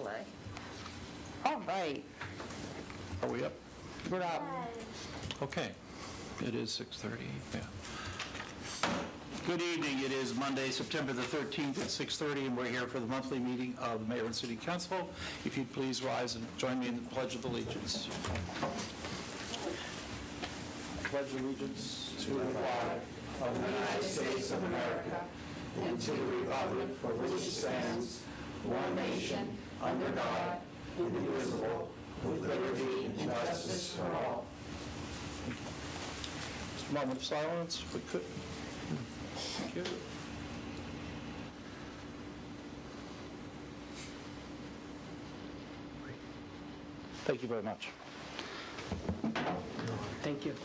delay. All right, Are we up? we're up. Okay. It is 6:30, yeah. Good evening. It is Monday, September the 13th at 6:30, and we're here for the monthly meeting of the Mayor and City Council. If you'd please rise and join me in the Pledge of Allegiance. Pledge allegiance to the flag of the United States of America and to the republic for which it stands, one nation, under God, indivisible, with liberty and justice for all. Just a moment of silence, if we could. Thank you. Thank you very much. Thank you.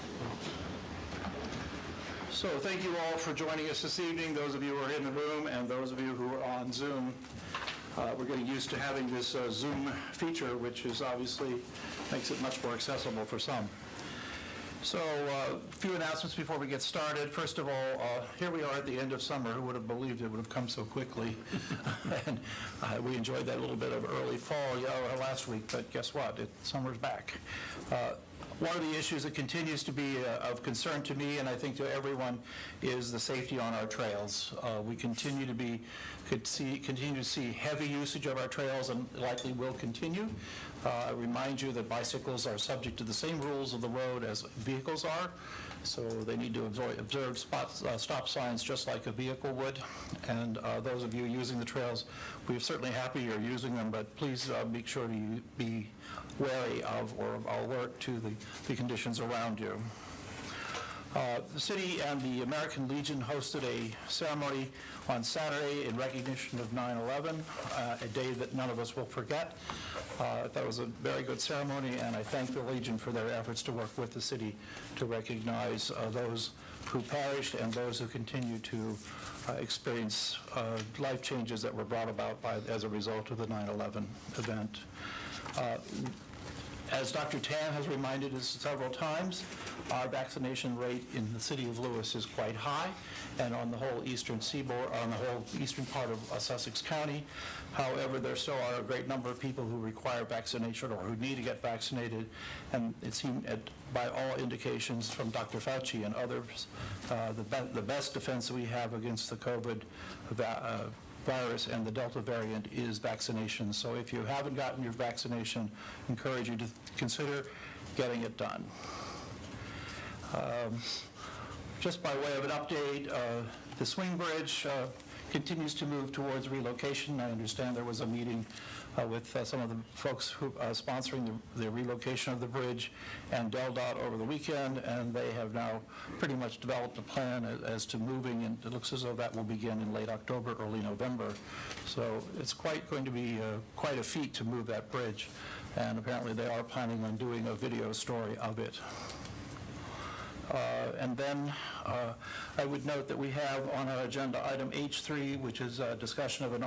So thank you all for joining us this evening, those of you who are in the room and those of you who are on Zoom. We're getting used to having this Zoom feature, which is obviously makes it much more accessible for some. So a few announcements before we get started. First of all, here we are at the end of summer. Who would have believed it would have come so quickly? And we enjoyed that little bit of early fall last week, but guess what? Summer's back. One of the issues that continues to be of concern to me, and I think to everyone, is the safety on our trails. We continue to see heavy usage of our trails, and likely will continue. I remind you that bicycles are subject to the same rules of the road as vehicles are, so they need to observe stop signs just like a vehicle would. And those of you using the trails, we're certainly happy you're using them, but please make sure to be wary of or alert to the conditions around you. The city and the American Legion hosted a ceremony on Saturday in recognition of 9/11, a day that none of us will forget. I thought it was a very good ceremony, and I thank the Legion for their efforts to work with the city to recognize those who perished and those who continue to experience life changes that were brought about as a result of the 9/11 event. As Dr. Tan has reminded us several times, our vaccination rate in the city of Lewes is quite high, and on the whole eastern seaboard, on the whole eastern part of Sussex County. However, there still are a great number of people who require vaccination or who need to get vaccinated, and it seemed, by all indications from Dr. Fauci and others, the best defense that we have against the COVID virus and the Delta variant is vaccination. So if you haven't gotten your vaccination, I encourage you to consider getting it done. Just by way of an update, the swing bridge continues to move towards relocation. I understand there was a meeting with some of the folks who sponsoring the relocation of the bridge and DelDOT over the weekend, and they have now pretty much developed a plan as to moving, and it looks as though that will begin in late October, early November. So it's going to be quite a feat to move that bridge, and apparently they are planning on doing a video story of it. And then I would note that we have on our agenda item H3, which is a discussion of an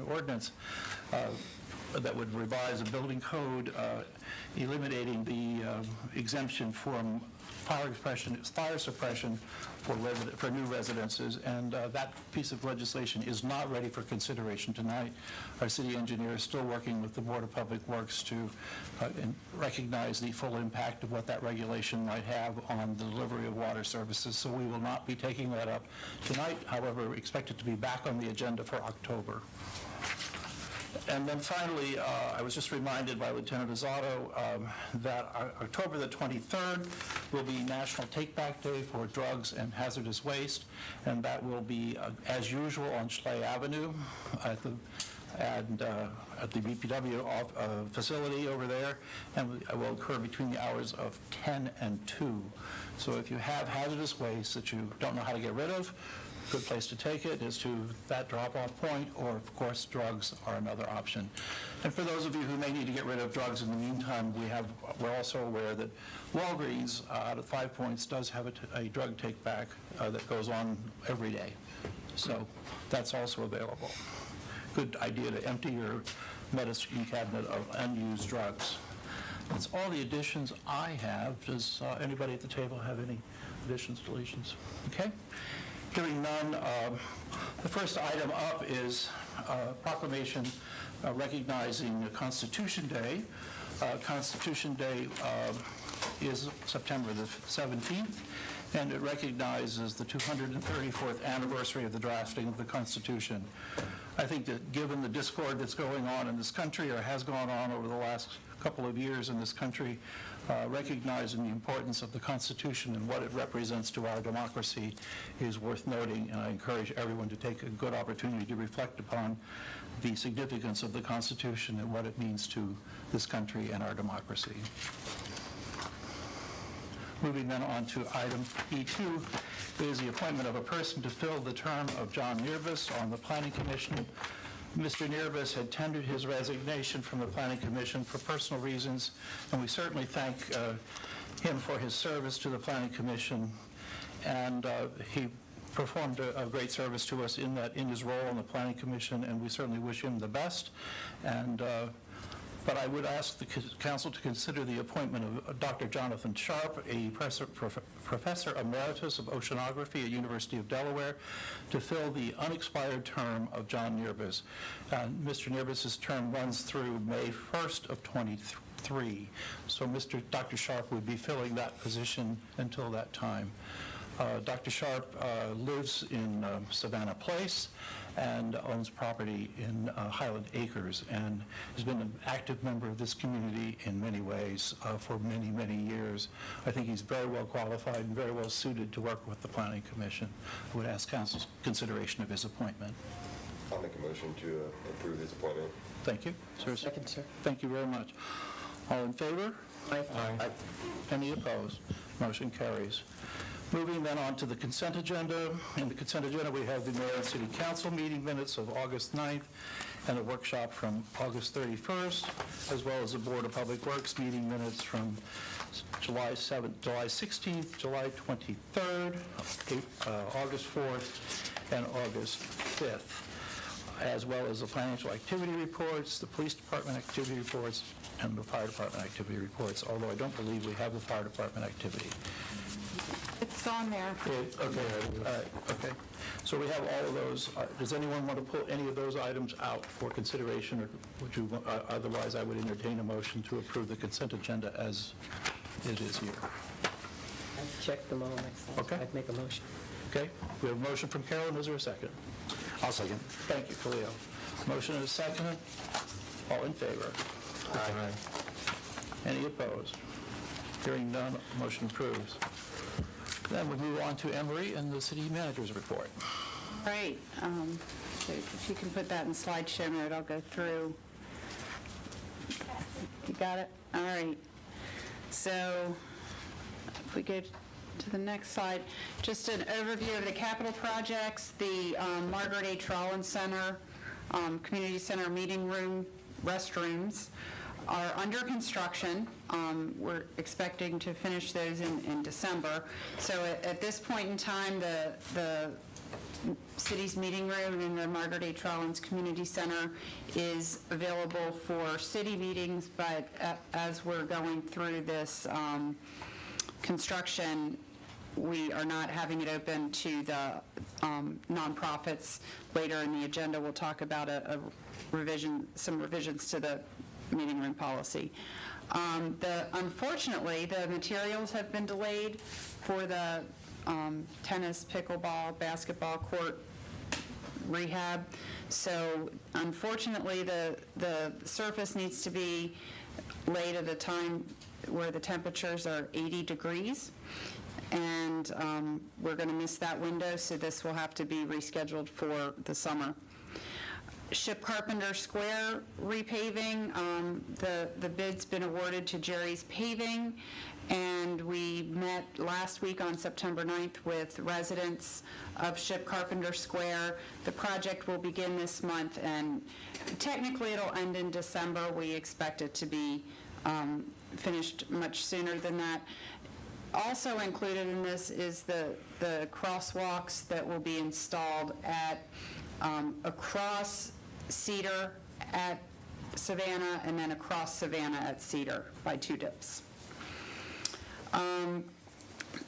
ordinance that would revise a building code eliminating the exemption from fire suppression for new residences, and that piece of legislation is not ready for consideration tonight. Our city engineer is still working with the Board of Public Works to recognize the full impact of what that regulation might have on the delivery of water services, so we will not be taking that up tonight. However, we expect it to be back on the agenda for October. And then finally, I was just reminded by Lieutenant Azzato that October the 23rd will be National Take Back Day for Drugs and Hazardous Waste, and that will be, as usual, on Schley Avenue at the BPW facility over there, and it will occur between the hours of 10 and 2. So if you have hazardous waste that you don't know how to get rid of, a good place to take it is to that drop-off point, or of course drugs are another option. And for those of you who may need to get rid of drugs in the meantime, we're also aware that Walgreens out at 5 Points does have a drug take-back that goes on every day. So that's also available. Good idea to empty your medicine cabinet of unused drugs. That's all the additions I have. Does anybody at the table have any additions, deletions? Okay. Hearing none, the first item up is proclamation recognizing Constitution Day. Constitution Day is September the 17th, and it recognizes the 234th anniversary of the drafting of the Constitution. I think that given the discord that's going on in this country, or has gone on over the last couple of years in this country, recognizing the importance of the Constitution and what it represents to our democracy is worth noting, and I encourage everyone to take a good opportunity to reflect upon the significance of the Constitution and what it means to this country and our democracy. Moving then on to item E2 is the appointment of a person to fill the term of John Nehrbas on the Planning Commission. Mr. Nehrbas had tendered his resignation from the Planning Commission for personal reasons, and we certainly thank him for his service to the Planning Commission, and he performed a great service to us in his role on the Planning Commission, and we certainly wish him the best. But I would ask the council to consider the appointment of Dr. Jonathan Sharp, a professor emeritus of oceanography at University of Delaware, to fill the unexpired term of John Nehrbas. Mr. Nehrbas' term runs through May 1st of 23. So Dr. Sharp would be filling that position until that time. Dr. Sharp lives in Savannah Place and owns property in Highland Acres, and has been an active member of this community in many ways for many, many years. I think he's very well qualified and very well suited to work with the Planning Commission. I would ask council's consideration of his appointment. I'll make a motion to approve his appointment. Thank you. Second, sir. Thank you very much. All in favor? Aye. Any opposed? Motion carries. Moving then on to the consent agenda. In the consent agenda, we have the Mayor and City Council meeting minutes of August 9th and a workshop from August 31st, as well as the Board of Public Works meeting minutes from July 7th, July 16th, July 23rd, August 4th, and August 5th, as well as the financial activity reports, the police department activity reports, and the fire department activity reports, although I don't believe we have the fire department activity. It's on there. Okay, all right, okay. So we have all of those. Does anyone want to pull any of those items out for consideration, or would you, otherwise I would entertain a motion to approve the consent agenda as it is here. I've checked them all myself. Okay. I'd make a motion. Okay, we have a motion from Carolyn. Is there a second? I'll second. Thank you, Khalil. Motion and a second. All in favor? Aye. Any opposed? Hearing none, motion approves. Then we move on to Emery and the city manager's report. Right. So if you can put that in slideshow mode, I'll go through. You got it? All right. So if we go to the next slide, just an overview of the capital projects. The Margaret H. Rollins Center, Community Center meeting room, restrooms are under construction. We're expecting to finish those in December. So at this point in time, the city's meeting room in the Margaret H. Rollins Community Center is available for city meetings, but as we're going through this construction, we are not having it open to the nonprofits. Later in the agenda, we'll talk about some revisions to the meeting room policy. Unfortunately, the materials have been delayed for the tennis, pickleball, basketball court rehab. So unfortunately, the surface needs to be laid at a time where the temperatures are 80 degrees. And we're going to miss that window, so this will have to be rescheduled for the summer. Ship Carpenter Square repaving, the bid's been awarded to Jerry's Paving, and we met last week on September 9th with residents of Ship Carpenter Square. The project will begin this month, and technically it'll end in December. We expect it to be finished much sooner than that. Also included in this is the crosswalks that will be installed at across Cedar at Savannah, and then across Savannah at Cedar by 2 dips.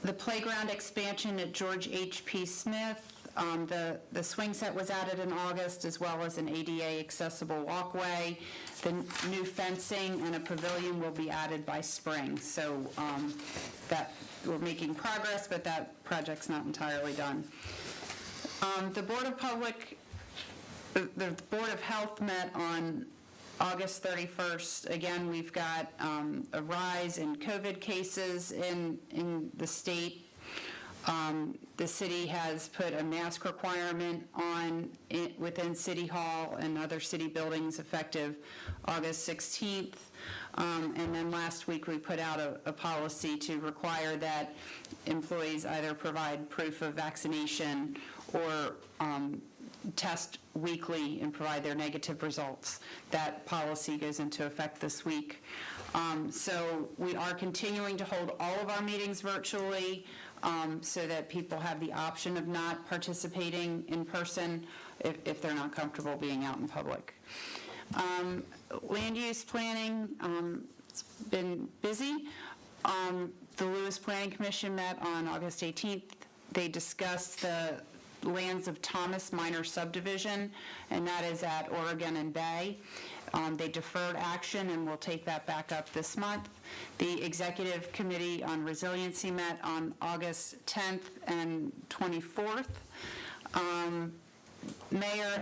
The playground expansion at George H.P. Smith, The swing set was added in August, as well as an ADA accessible walkway. The new fencing and a pavilion will be added by spring. So that we're making progress, but that project's not entirely done. The Board of Health met on August 31st. Again, we've got a rise in COVID cases in the state. The city has put a mask requirement on within City Hall and other city buildings effective August 16th. And then last week we put out a policy to require that employees either provide proof of vaccination or test weekly and provide their negative results. That policy goes into effect this week. So we are continuing to hold all of our meetings virtually so that people have the option of not participating in person if they're not comfortable being out in public. Land use planning, it's been busy. The Lewes Planning Commission met on August 18th. They discussed the lands of Thomas Minor Subdivision, and that is at Oregon and Bay. They deferred action, and we'll take that back up this month. The Executive Committee on Resiliency met on August 10th and 24th. Mayor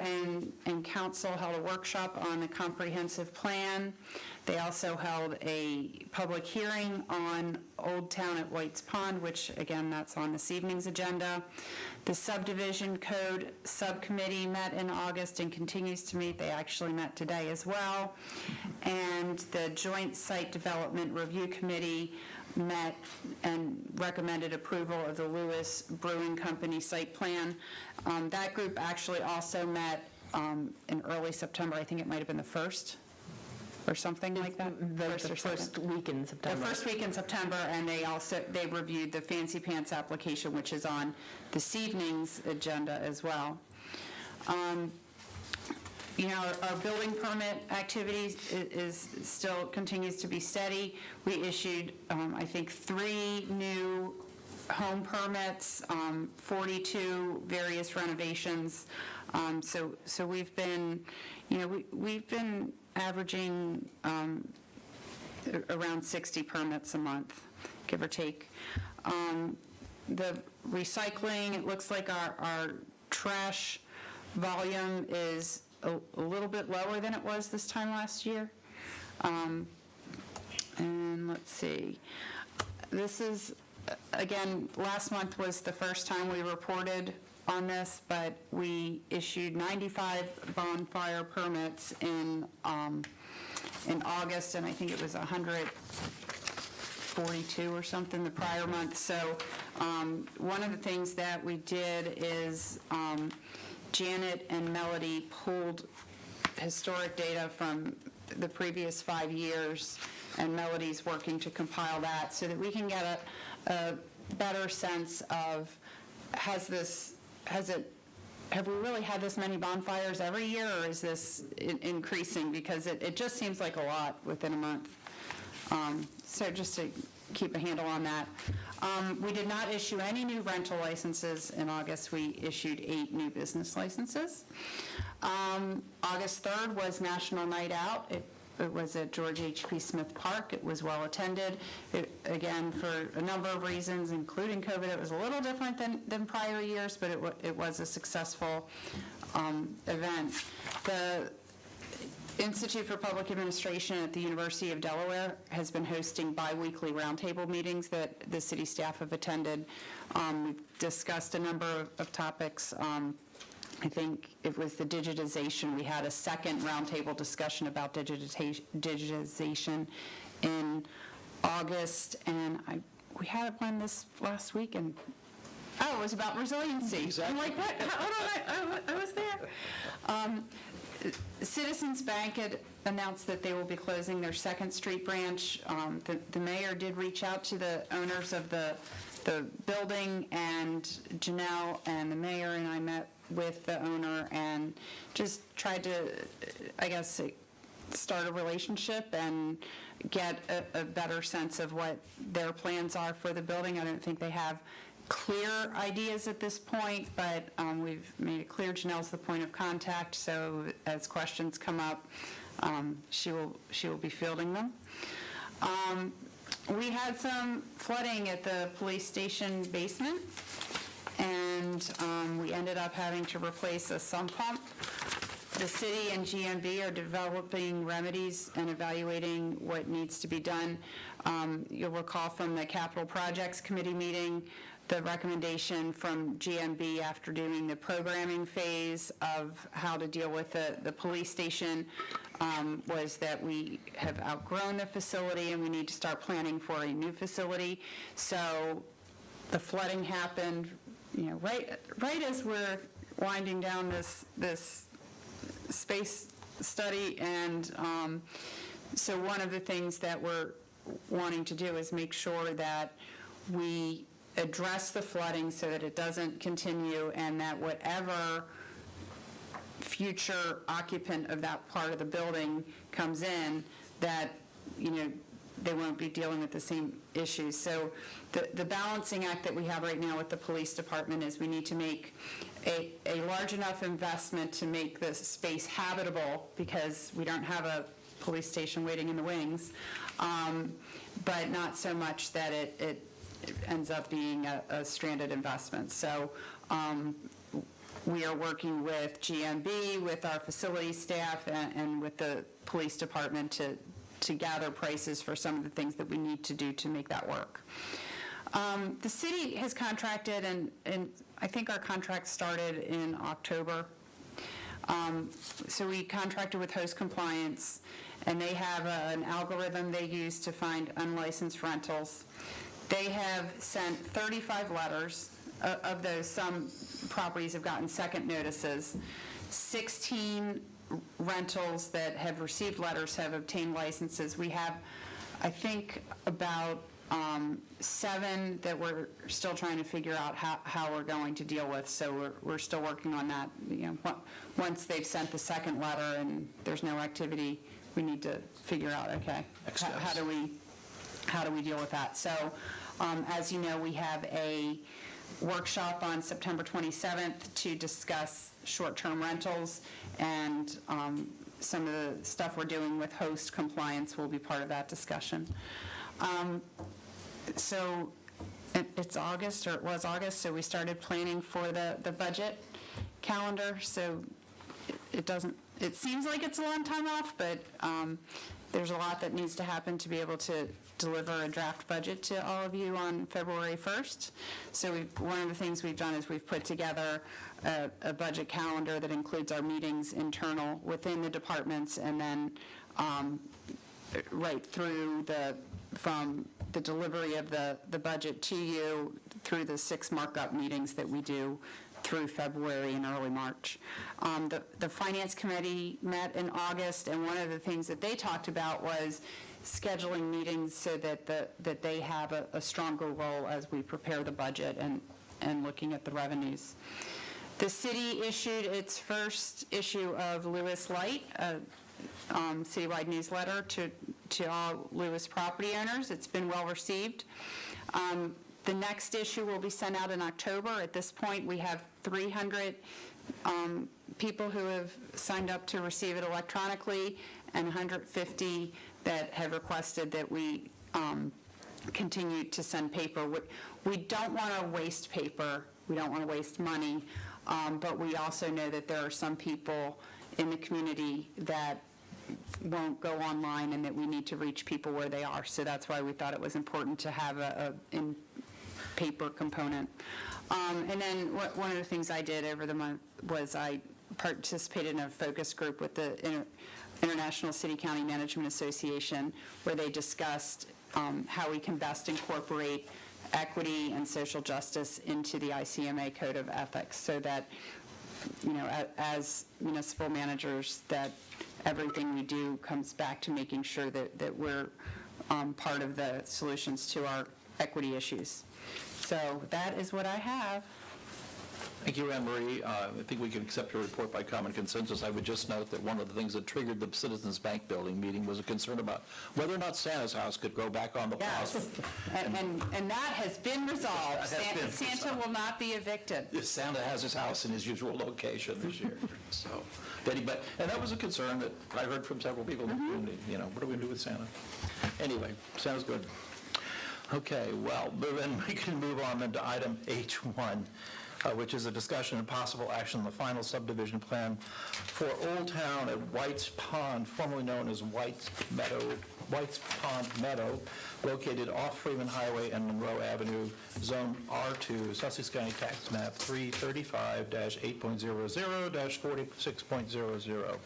and council held a workshop on the comprehensive plan. They also held a public hearing on Olde Town at Whites Pond, which again, that's on this evening's agenda. The subdivision code subcommittee met in August and continues to meet. They actually met today as well. And the joint site development review committee met and recommended approval of the Lewes Brewing Company site plan. That group actually also met in early September. I think it might have been the 1st or something like that. The first week in September. The first week in September, and they reviewed the Fancy Pants application, which is on this evening's agenda as well. Our building permit activity is still continues to be steady. We issued, I think, 3 new home permits, 42 various renovations. So we've been, we've been averaging around 60 permits a month, give or take. The recycling, it looks like our trash volume is a little bit lower than it was this time last year. And let's see. This is, again, last month was the first time we reported on this, but we issued 95 bonfire permits in August, and I think it was 142 or something the prior month. So one of the things that we did is Janet and Melody pulled historic data from the previous 5 years, and Melody's working to compile that so that we can get a better sense of have we really had this many bonfires every year, or is this increasing? Because it just seems like a lot within a month. So just to keep a handle on that. We did not issue any new rental licenses in August. We issued 8 new business licenses. August 3rd was National Night Out. It was at George H.P. Smith Park. It was well attended. Again, for a number of reasons, including COVID, it was a little different than prior years, but it was a successful event. The Institute for Public Administration at the University of Delaware has been hosting bi-weekly roundtable meetings that the city staff have attended. We've discussed a number of topics. I think it was the digitization. We had a second roundtable discussion about digitization in August, and we had one this last week, and it was about resiliency. Exactly. I'm like, what? Hold on, I was there. Citizens Bank had announced that they will be closing their 2nd Street branch. The mayor did reach out to the owners of the building, and Janelle and the mayor and I met with the owner and just tried to, I guess, start a relationship and get a better sense of what their plans are for the building. I don't think they have clear ideas at this point, but we've made it clear Janelle's the point of contact, so as questions come up, she will be fielding them. We had some flooding at the police station basement, and we ended up having to replace a sump pump. The city and GMB are developing remedies and evaluating what needs to be done. You'll recall from the Capital Projects Committee meeting, the recommendation from GMB after doing the programming phase of how to deal with the police station was that we have outgrown the facility and we need to start planning for a new facility. So the flooding happened, right as we're winding down this space study, and so one of the things that we're wanting to do is make sure that we address the flooding so that it doesn't continue, and that whatever future occupant of that part of the building comes in, that they won't be dealing with the same issues. So the balancing act that we have right now with the police department is we need to make a large enough investment to make this space habitable, because we don't have a police station waiting in the wings, but not so much that it ends up being a stranded investment. So we are working with GMB, with our facility staff, and with the police department to gather prices for some of the things that we need to do to make that work. The city has contracted, and I think our contract started in October. So we contracted with Host Compliance, and they have an algorithm they use to find unlicensed rentals. They have sent 35 letters. Of those, some properties have gotten second notices. 16 rentals that have received letters have obtained licenses. We have, I think, about 7 that we're still trying to figure out how we're going to deal with. So we're still working on that. Once they've sent the second letter and there's no activity, we need to figure out, okay, how do we deal with that? So, as you know, we have a workshop on September 27th to discuss short-term rentals, and some of the stuff we're doing with Host Compliance will be part of that discussion. So it's August, or it was August, so we started planning for the budget calendar. So it seems like it's a long time off, but there's a lot that needs to happen to be able to deliver a draft budget to all of you on February 1st. So one of the things we've done is we've put together a budget calendar that includes our meetings internal within the departments, and then right through from the delivery of the budget to you through the 6 markup meetings that we do through February and early March. The Finance Committee met in August, and one of the things that they talked about was scheduling meetings so that they have a stronger role as we prepare the budget and looking at the revenues. The city issued its first issue of Lewes Light, a citywide newsletter to all Lewes property owners. It's been well received. The next issue will be sent out in October. At this point, we have 300 people who have signed up to receive it electronically, and 150 that have requested that we continue to send paper. We don't want to waste paper. We don't want to waste money, but we also know that there are some people in the community that won't go online, and that we need to reach people where they are. So that's why we thought it was important to have a in-paper component. And then one of the things I did over the month was I participated in a focus group with the International City County Management Association, where they discussed how we can best incorporate equity and social justice into the ICMA Code of Ethics, so that, as municipal managers, that everything we do comes back to making sure that we're part of the solutions to our equity issues. So that is what I have. Thank you, Anne Marie. I think we can accept your report by common consensus. I would just note that one of the things that triggered the Citizens Bank building meeting was a concern about whether or not Santa's house could go back on the plaza. Yes, and that has been resolved. That has been Santa resolved. will not be evicted. Santa has his house in his usual location this year. So, and that was a concern that I heard from several people in the community. You know, what are we going to do with Santa? Anyway, sounds good. Okay, well, then we can move on then to item H1, which is a discussion and possible action on the final subdivision plan for Olde Town at Whites Pond, formerly known as Whites Pond Meadow, located off Freeman Highway and Monroe Avenue, Zone R2, Sussex County Tax Map 335-8.00-46.00.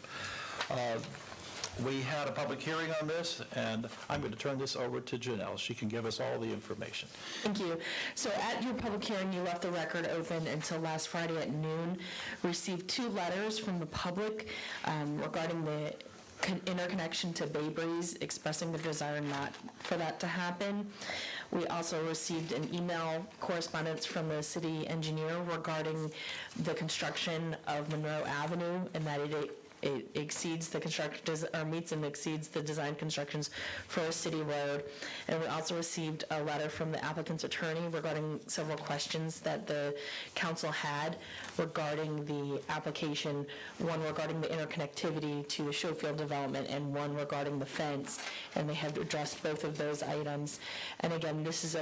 We had a public hearing on this, and I'm going to turn this over to Janelle. She can give us all the information. Thank you. So at your public hearing, you left the record open until last Friday at noon. Received 2 letters from the public regarding the interconnection to Bay Breeze, expressing the desire not for that to happen. We also received an email correspondence from the city engineer regarding the construction of Monroe Avenue, and that it exceeds the meets and exceeds the design constructions for a city road. And we also received a letter from the applicant's attorney regarding several questions that the council had regarding the application, one regarding the interconnectivity to the Schofield development and one regarding the fence, and they have addressed both of those items. And again, this is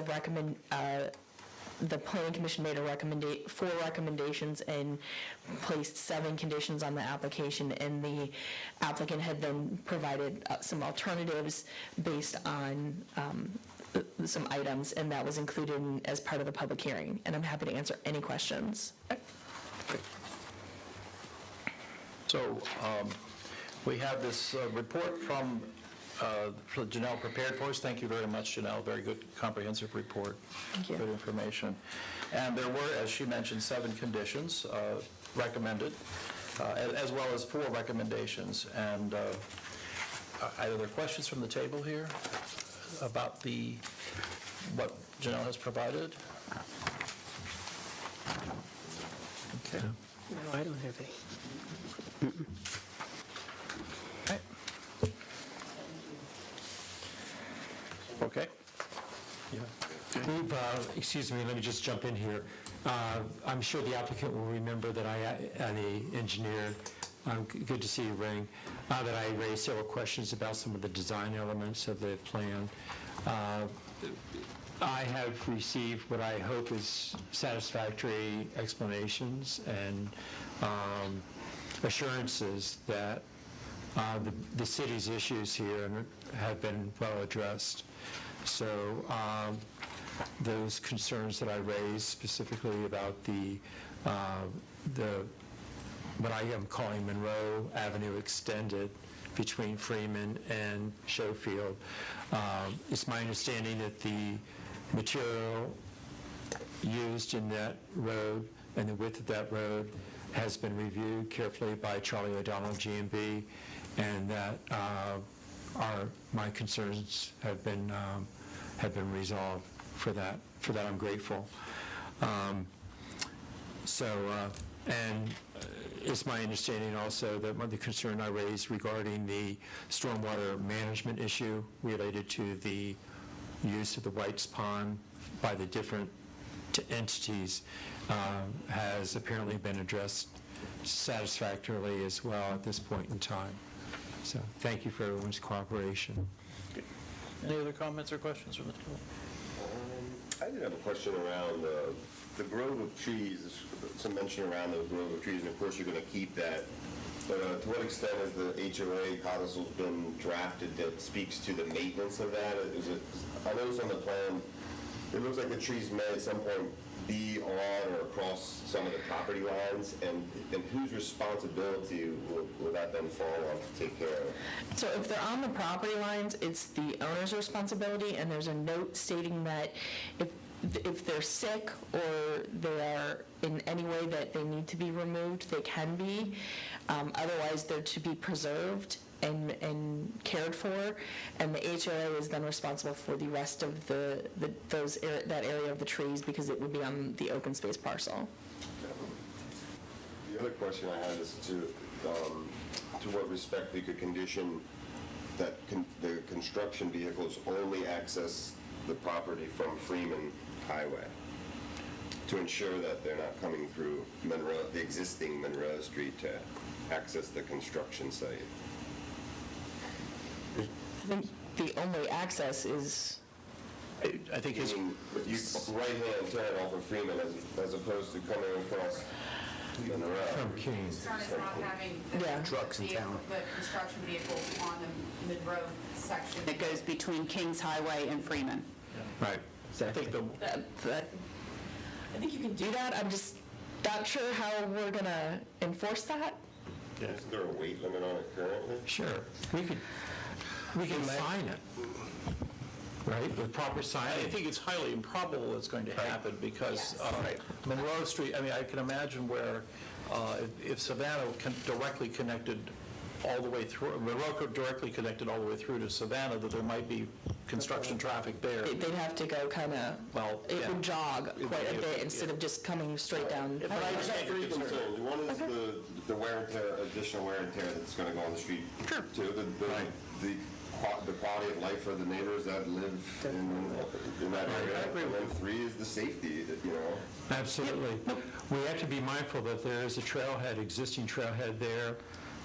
the Planning Commission made 4 recommendations and placed 7 conditions on the application, and the applicant had then provided some alternatives based on some items, and that was included as part of the public hearing. And I'm happy to answer any questions. So we have this report from Janelle prepared for us. Thank you very much, Janelle. Very good, comprehensive report. Thank you. Good information. And there were, as she mentioned, 7 conditions recommended, as well as 4 recommendations. And are there questions from the table here about what Janelle has provided? Okay. No, I don't have any. Okay. We've, excuse me, let me just jump in here. I'm sure the applicant will remember that the engineer, good to see you, Ring, that I raised several questions about some of the design elements of the plan. I have received what I hope is satisfactory explanations and assurances that the city's issues here have been well addressed. So those concerns that I raised specifically about what I am calling Monroe Avenue extended between Freeman and Schofield, it's my understanding that the material used in that road and the width of that road has been reviewed carefully by Charlie O'Donnell GMB, and that my concerns have been resolved. For that I'm grateful. And it's my understanding also that the concern I raised regarding the stormwater management issue related to the use of the Whites Pond by the different entities has apparently been addressed satisfactorily as well at this point in time. So thank you for everyone's cooperation. Any other comments or questions from the table? I did have a question around the grove of trees. There's some mention around the grove of trees, and of course you're going to keep that. But to what extent has the HOA codicil's been drafted that speaks to the maintenance of that? I noticed on the plan, it looks like the trees may at some point be on or across some of the property lines, and whose responsibility will that then fall on to take care of? So if they're on the property lines, it's the owner's responsibility, and there's a note stating that if they're sick or they are in any way that they need to be removed, they can be. Otherwise, they're to be preserved and cared for, and the HOA is then responsible for the rest of that area of the trees because it would be on the open space parcel. The other question I had is to what respect we could condition that the construction vehicles only access the property from Freeman Highway to ensure that they're not coming through Monroe, the existing Monroe Street to access the construction site. I think the only access is, I think his, Meaning, you right-hand turn off of Freeman as opposed to coming across Monroe. From Kings. Concern is not having Yeah. Trucks in town. the construction vehicles on the mid-road section. That goes between Kings Highway and Freeman. Right. I think the, I think you can do that. I'm just not sure how we're going to enforce that. Isn't there a weight limit on it currently? Sure. We can sign it, right, with proper I signage. think it's highly improbable it's going to happen because Monroe Street, I mean, I can imagine where if Savannah directly connected all the way through, Monroe directly connected all the way through to Savannah, that there might be construction traffic there. They'd have to go kind of, Well, it yeah. would jog quite a Yeah. bit instead of just coming straight down. I just have three concerns. One is the wear and tear, additional wear and tear that's going to go on the street. Sure. Two, the quality of life for the neighbors that live in that area. And then three is the safety, that, you know. Absolutely. We have to be mindful that there is a trailhead, existing trailhead there,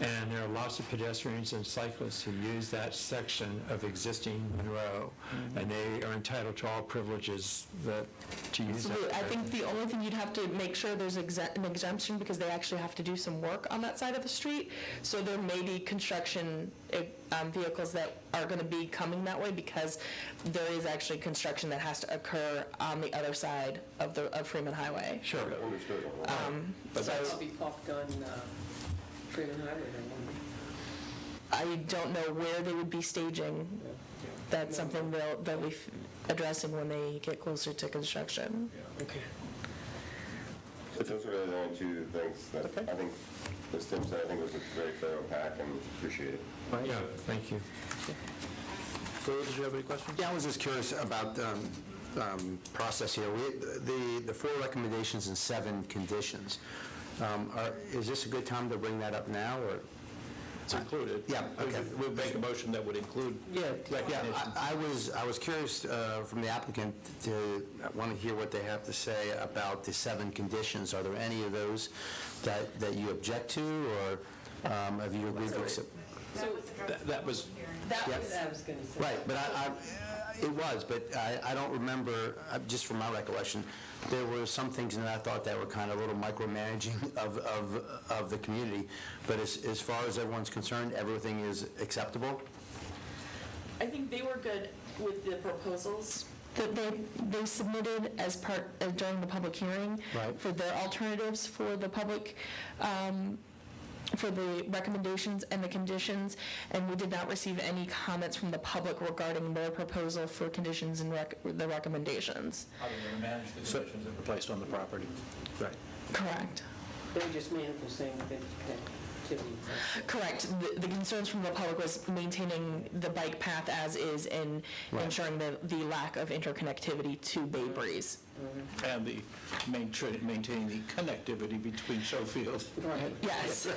and there are lots of pedestrians and cyclists who use that section of existing Monroe, and they are entitled to all privileges to use that. Absolutely. I think the only thing you'd have to make sure there's an exemption because they actually have to do some work on that side of the street. So there may be construction vehicles that are going to be coming that way because there is actually construction that has to occur on the other side of Freeman Highway. Sure. Understood. But that's, I'll be parked on Freeman Highway then, won't I don't know where they would be staging. That's something they'll be addressing when they get closer to construction. they? Okay. But those are the only two things that I think, as Tim said, I think it was a very thorough pack and appreciate it. Yeah, thank you. Phil, did you have any questions? Yeah, I was just curious about process here. The 4 recommendations and 7 conditions. Is this a good time to bring that up now, or? It's included. Yeah, okay. We'll make a motion that would include Yeah, recognition. I was curious from the applicant to want to hear what they have to say about the 7 conditions. Are there any of those that you object to, or have you agreed to accept? That was, That was what I was going to say. Right, but it was, but I don't remember, just from my recollection, there were some things that I thought that were kind of a little micromanaging of the community, but as far as everyone's concerned, everything is acceptable? I think they were good with the proposals that they submitted as part, during the public hearing. Right. For their alternatives for the public, for the recommendations and the conditions, and we did not receive any comments from the public regarding their proposal for conditions and the recommendations. how do we manage the conditions that were placed on the property? Right. Correct. They were just saying that activity. Correct. The concerns from the public was maintaining the bike path as is and ensuring the lack of interconnectivity to Bay Breeze. And the maintaining the connectivity between Schofield. Right. Yes.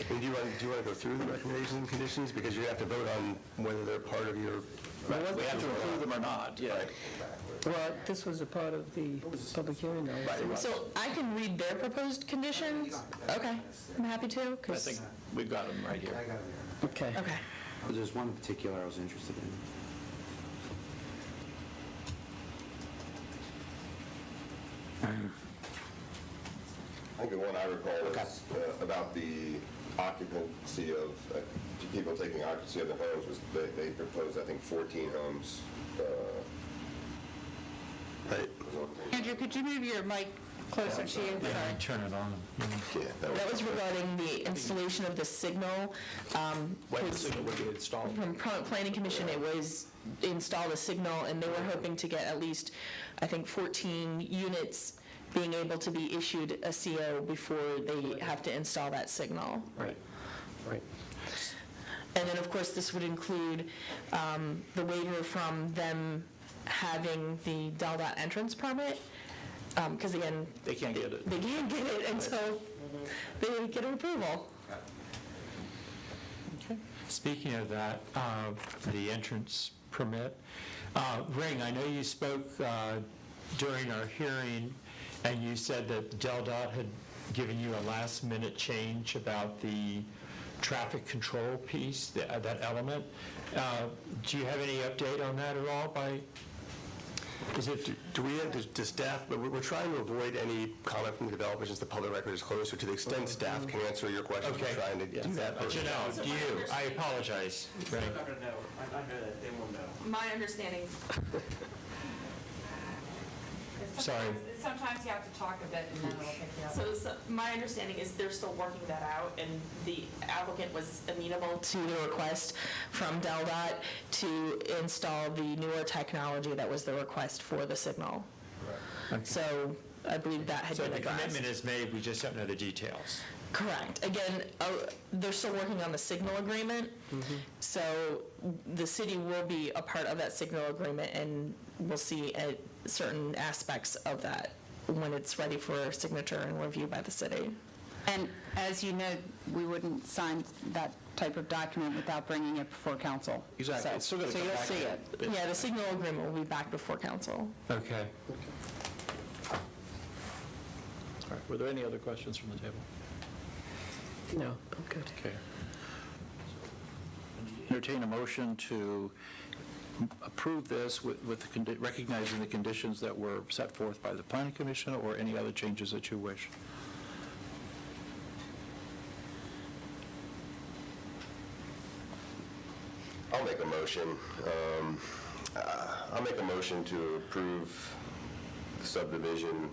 Do you want to go through the recommendations and conditions? Because you have to vote on whether they're part of your... We have to approve them or not, yeah. Well, this was a part of the public hearing, though. So I can read their proposed conditions? Okay, I'm happy to, I 'cause- think we've got them right here. Okay. okay. There's one in particular I was interested in. I think the one I recall was about the occupancy of, people taking occupancy of the homes, was they proposed, I think, 14 homes. Right. Andrew, could you move your mic closer to you? Yeah, Sorry. turn it on. That was regarding the installation of the signal. When the signal would be installed. From Planning Commission, it was installed a signal, and they were hoping to get at least, I think, 14 units being able to be issued a CO before they have to install that signal. Right. Right. And then, of course, this would include the waiver from them having the DELDOT entrance permit Because again, They can't get it. they can't get it until they get an approval. Speaking of that, the entrance permit, Ring, I know you spoke during our hearing, and you said that DelDOT had given you a last-minute change about the traffic control piece, that element. Do you have any update on that at all? Is it? Do we have to staff, but we're trying to avoid any comment from the developers since the public record is closed, so to the extent staff can answer your questions, Okay. we're trying to do that. Janelle, do you? I apologize. Ring. My understanding, Sorry. Sometimes you have to talk a bit and then it'll pick you up. so my understanding is they're still working that out, and the applicant was amenable to the request from DelDOT to install the newer technology that was the request for the signal. So I believe that had So been the addressed. commitment is made, we just don't know the details. Correct. Again, they're still working on the signal agreement, so the city will be a part of that signal agreement, and we'll see certain aspects of that when it's ready for signature and review by the city. And as you know, we wouldn't sign that type of document without bringing it before council. Exactly. So It's still gonna come you'll back see to it. Yeah, the signal agreement will be back before council. Okay. All right. Were there any other questions from the table? No, I'm good. Okay. Entertain a motion to approve this with recognizing the conditions that were set forth by the planning commission, or any other changes that you wish. I'll make a motion. I'll make a motion to approve the subdivision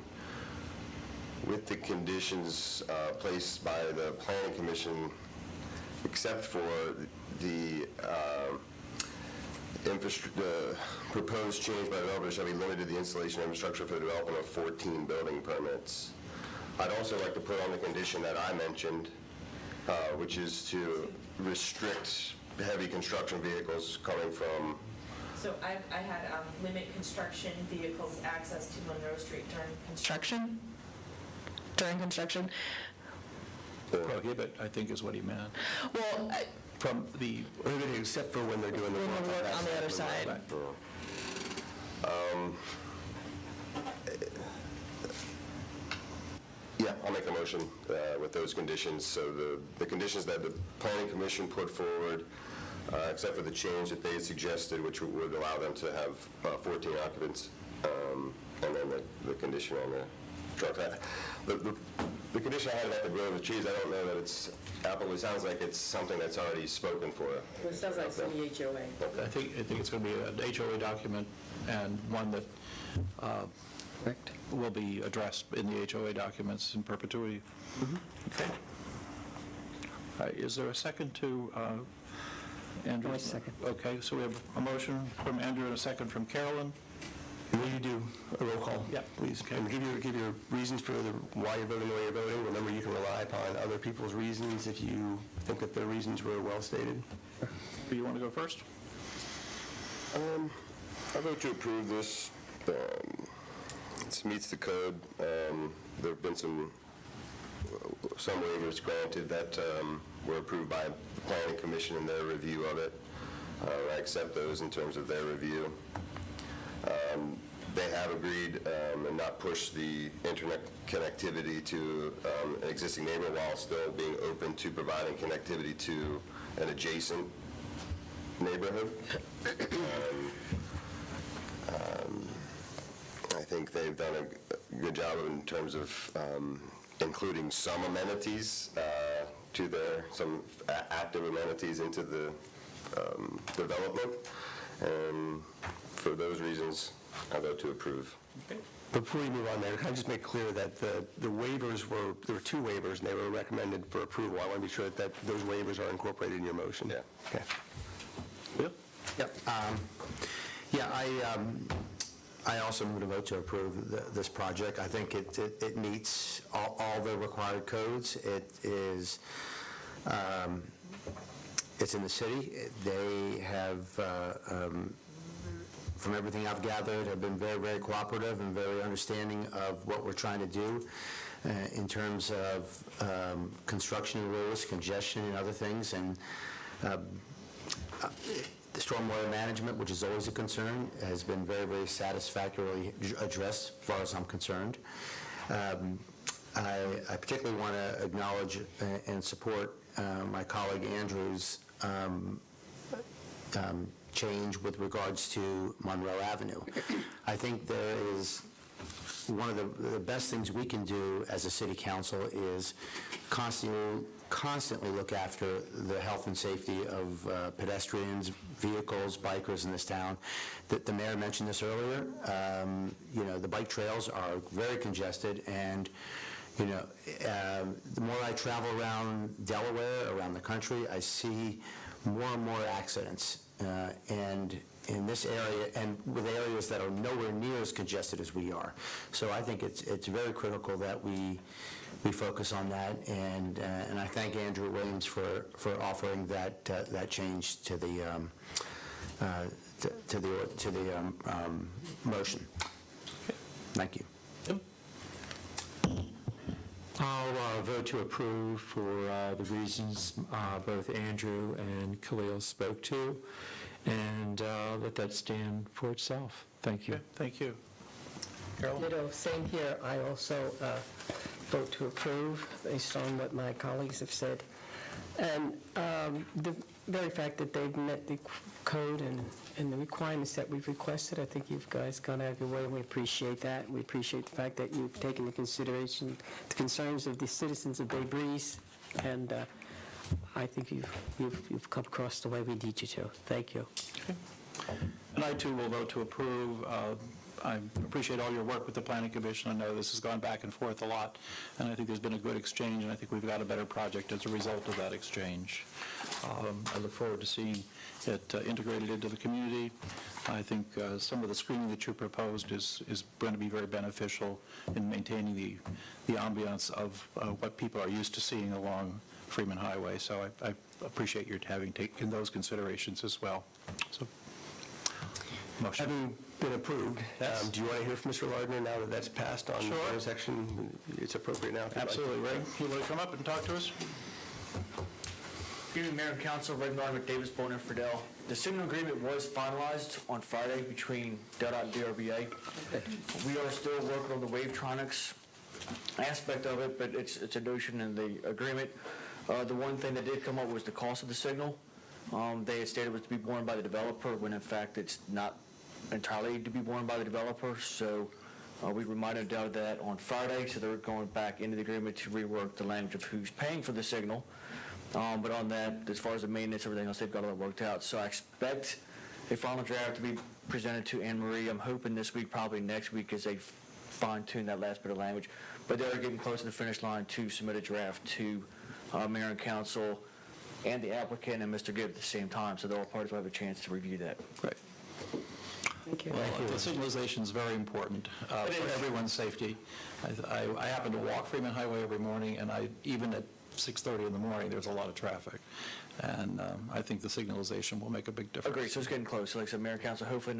with the conditions placed by the planning commission, except for the proposed change by the developer shall be limited to the installation of infrastructure for the development of 14 building permits. I'd also like to put on the condition that I mentioned, which is to restrict heavy construction vehicles coming from. So I had limit construction vehicles access to Monroe Street during construction? During construction? Prohibit, I think is what he meant. Well, From the, Except for when they're doing the when work. we work on the other side. Yeah, I'll make a motion with those conditions. So the conditions that the planning commission put forward, except for the change that they had suggested, which would allow them to have 14 occupants, and then the condition on the trucks. The condition I had about the grove of trees, I don't know that it's applicable. It sounds like it's something that's already spoken for. Well, it sounds like it's in the HOA. I think it's going to be an HOA document, and one that Correct. will be addressed in the HOA documents in perpetuity. Okay. All right, is there a second to Andrew? I second. Okay, so we have a motion from Andrew and a second from Carolyn. Will you do a roll call? Yeah. Please. Okay. And give your reasons for why you're voting the way you're voting. Remember, you can rely upon other people's reasons if you think that their reasons were well stated. Do you want to go first? I vote to approve this. It meets the code. There have been some waivers granted that were approved by the planning commission in their review of it. I accept those in terms of their review. They have agreed and not push the internet connectivity to an existing neighbor while still being open to providing connectivity to an adjacent neighborhood. I think they've done a good job in terms of including some amenities some active amenities into the development. And for those reasons, I vote to approve. Before you move on there, can I just make clear that the waivers there were two waivers, and they were recommended for approval. I want to be sure that those waivers are incorporated in your motion. Yeah. Okay. Yep. Yep. I also move to vote to approve this project. I think it meets all the required codes. It's in the city. They have from everything I've gathered, have been very, very cooperative and very understanding of what we're trying to do in terms of construction in Lewes, congestion and other things. And the stormwater management, which is always a concern, has been very, very satisfactorily addressed as far as I'm concerned. I particularly want to acknowledge and support my colleague Andrew's change with regards to Monroe Avenue. I think there is one of the best things we can do as a city council is constantly look after the health and safety of pedestrians, vehicles, bikers in this town. The mayor mentioned this earlier. The bike trails are very congested, and the more I travel around Delaware, around the country, I see more and more accidents. And in this area, and with areas that are nowhere near as congested as we are. So I think it's very critical that we focus on that, and I thank Andrew Williams for offering that change to the motion. Thank you. I'll vote to approve for the reasons both Andrew and Khalil spoke to, and let that stand for itself. Thank you. Okay, thank you. Carol? Ditto, same here. I also vote to approve based on what my colleagues have said. And the very fact that they've met the code and the requirements that we've requested, I think you guys gone out of your way, and we appreciate that. We appreciate the fact that you've taken into consideration the concerns of the citizens of Bay Breeze, and I think you've come across the way we need you to. Thank you. And I, too, will vote to approve. I appreciate all your work with the Planning Commission. I know this has gone back and forth a lot, and I think there's been a good exchange, and I think we've got a better project as a result of that exchange. I look forward to seeing it integrated into the community. I think some of the screening that you proposed is going to be very beneficial in maintaining the ambiance of what people are used to seeing along Freeman Highway. So I appreciate your having taken those considerations as well. So, motion. Having been approved, Yes. do you want to hear from Mr. Lardner now that that's passed on Sure. the intersection? It's appropriate now. if you'd like. Absolutely, Ray. You want to come up and talk to us? Good evening, Mayor and Council. Ray Lardner, Davis, Boner, Fidel. The signal agreement was finalized on Friday between DOT and DRBA. We are still working on the Wavetronics aspect of it, but it's a notion in the agreement. The one thing that did come up was the cost of the signal. They had stated it was to be borne by the developer, when in fact it's not entirely to be borne by the developer. So we reminded DOT of that on Friday, so they're going back into the agreement to rework the language of who's paying for the signal. But on that, as far as the maintenance, everything else, they've got all that worked out. So I expect a final draft to be presented to Anne Marie. I'm hoping this week, probably next week, as they fine-tune that last bit of language. But they're getting close to the finish line to submit a draft to Mayor and Council and the applicant and Mr. Gibb at the same time, so all parties will have a chance to review that. Great. Thank you. Well, the signalization is very important for everyone's safety. I happen to walk Freeman Highway every morning, and even at 6:30 in the morning, there's a lot of traffic. And I think the signalization will make a big difference. Agreed, so it's getting close. So like I said, Mayor and Council, hopefully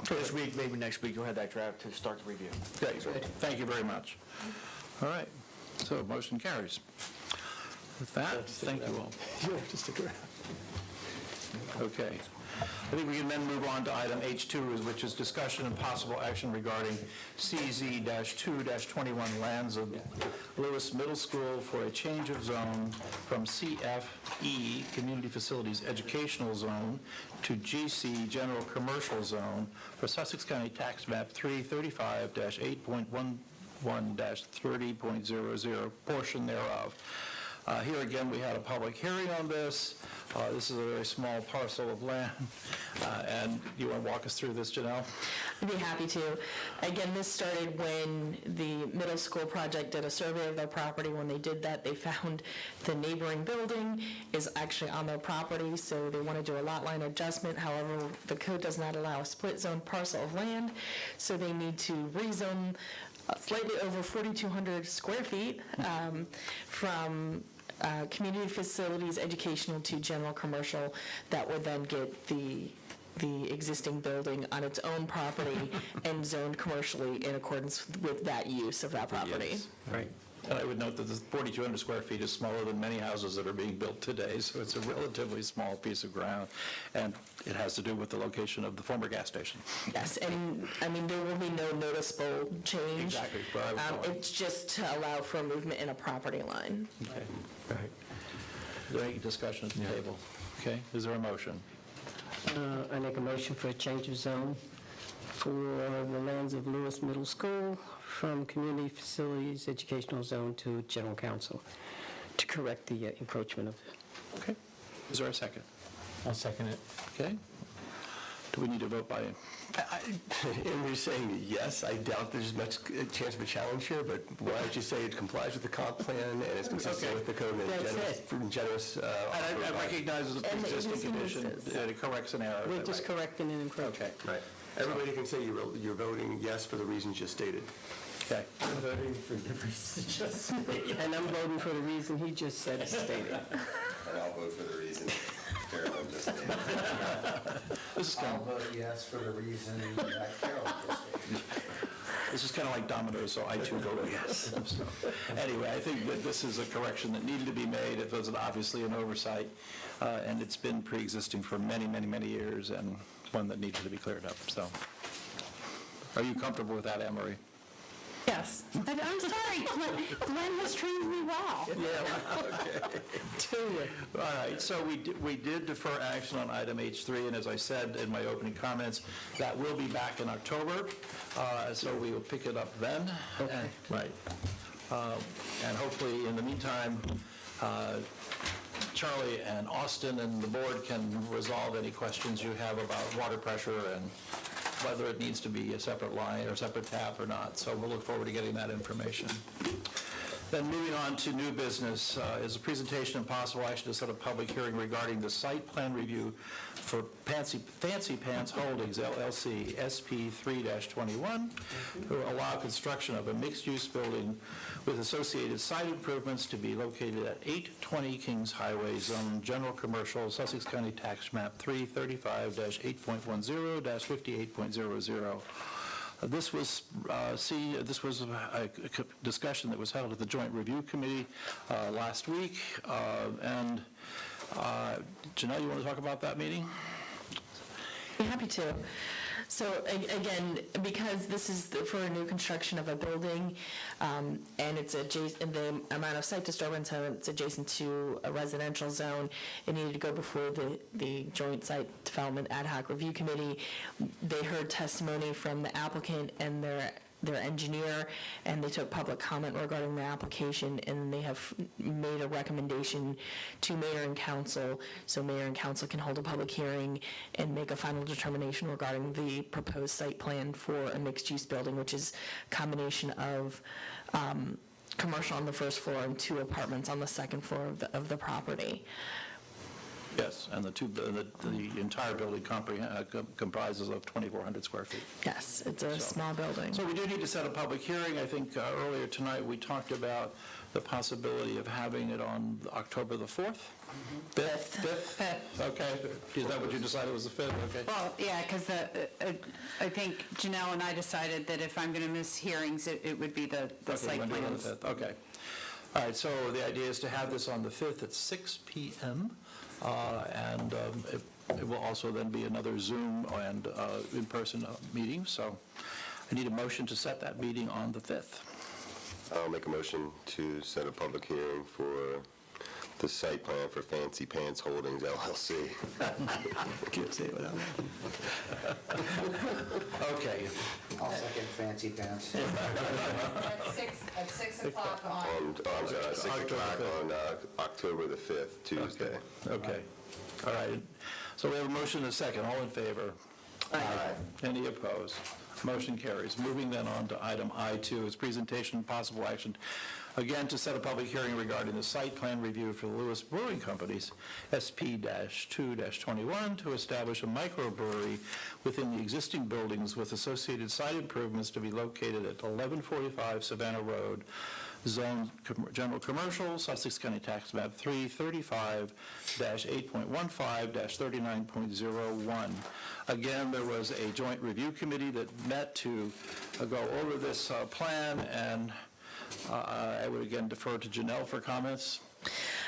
this week, maybe next week, you'll have that draft to start the review. Great. Thank you very much. All right. So motion carries. With that, thank you all. Just stick around. Okay. I think we can then move on to item H2, which is discussion and possible action regarding CZ-2-21 lands of Lewes Middle School for a change of zone from CFE, Community Facilities Educational Zone, to GC, General Commercial Zone, for Sussex County Tax Map 335-8.11-30.00, portion thereof. Here again, we had a public hearing on this. This is a very small parcel of land. And you want to walk us through this, Janelle? I'd be happy to. Again, this started when the middle school project did a survey of their property. When they did that, they found the neighboring building is actually on their property, so they want to do a lot line adjustment. However, the code does not allow a split zone parcel of land, so they need to rezone slightly over 4,200 square feet from community facilities educational to general commercial. That would then get the the existing building on its own property and zoned commercially in accordance with that use of that property. Yes. Right. And I would note that the 4,200 square feet is smaller than many houses that are being built today, so it's a relatively small piece of ground, and it has to do with the location of the former gas station. Yes, and, I mean, there will be no noticeable change. Exactly, where I was going. It's just to allow for movement in a property line. Okay. Right. Is there any discussion at the table? Okay, is there a motion? I make a motion for a change of zone for the lands of Lewes Middle School from Community Facilities Educational Zone to General Council to correct the encroachment of. Okay. Is there a second? I'll second it. Okay. Do we need to vote by, And we're saying yes, I doubt there's much chance of a challenge here, but why don't you say it complies with the comp plan and it's consistent with the code and That's it's generous. I recognize as a And the pre-existing existing condition, uses. that it corrects an error. We're just correcting an encroachment. Okay, Right. Everybody can say you're voting yes for the reasons just stated. okay. And I'm voting for the reason he just said stated. And I'll vote for the reason Carolyn just stated. This is kind I'll vote yes for the reason that Carol just stated. This is kind of like dominoes, so I too vote yes. So, anyway, I think that this is a correction that needed to be made. It was obviously an oversight, and it's been pre-existing for many, many, many years, and one that needed to be cleared up. So, are you comfortable with that, Anne Marie? Yes. I'm sorry, Glenn has treated me well. All right, so we did defer action on item H3, and as I said in my opening comments, that will be back in October, so we will pick it up then. And- Right. And hopefully, in the meantime, Charlie and Austin and the board can resolve any questions you have about water pressure and whether it needs to be a separate line or separate tap or not. So we'll look forward to getting that information. Then moving on to new business is a presentation and possible action to set a public hearing regarding the site plan review for Fancy Pants Holdings LLC, SP 3-21, to allow construction of a mixed-use building with associated site improvements to be located at 820 Kings Highway, Zone General Commercial, Sussex County Tax Map 335-8.10-58.00. This was a discussion that was held at the Joint Review Committee last week. And Janelle, you want to talk about that meeting? Be happy to. So again, because this is for a new construction of a building, and it's adjacent, the amount of site disturbance, and it's adjacent to a residential zone, it needed to go before the Joint Site Development Ad Hoc Review Committee. They heard testimony from the applicant and their engineer, and they took public comment regarding the application, and they have made a recommendation to mayor and council, so mayor and council can hold a public hearing and make a final determination regarding the proposed site plan for a mixed-use building, which is a combination of commercial on the first floor and 2 apartments on the second floor of the property. Yes, and the entire building comprises of 2,400 square feet. Yes, it's a small building. So we do need to set a public hearing. I think earlier tonight we talked about the possibility of having it on October the 4th? 5th? Okay. Is that what you decided was the 5th? Okay. Well, yeah, because I think Janelle and I decided that if I'm going to miss hearings, it would be the site Okay, plans. the 5th. Okay. All right, so the idea is to have this on the 5th at 6 p.m. And it will also then be another Zoom and in-person meeting. So I need a motion to set that meeting on the 5th. I'll make a motion to set a public hearing for the site plan for Fancy Pants Holdings LLC. Can't say it without. Okay. I'll second Fancy Pants. At 6 o'clock on, On 6 o'clock on October the 5th, Tuesday. Okay. All right. So we have a motion and a second. All in favor? Aye. Any opposed? Motion carries. Moving then on to item I2, is presentation and possible action, again, to set a public hearing regarding the site plan review for the Lewes Brewing Company's SP-2-21 to establish a microbrewery within the existing buildings with associated site improvements to be located at 1145 Savannah Road, Zone General Commercial, Sussex County Tax Map 335-8.15-39.01. Again, there was a joint review committee that met to go over this plan, and I would again defer to Janelle for comments.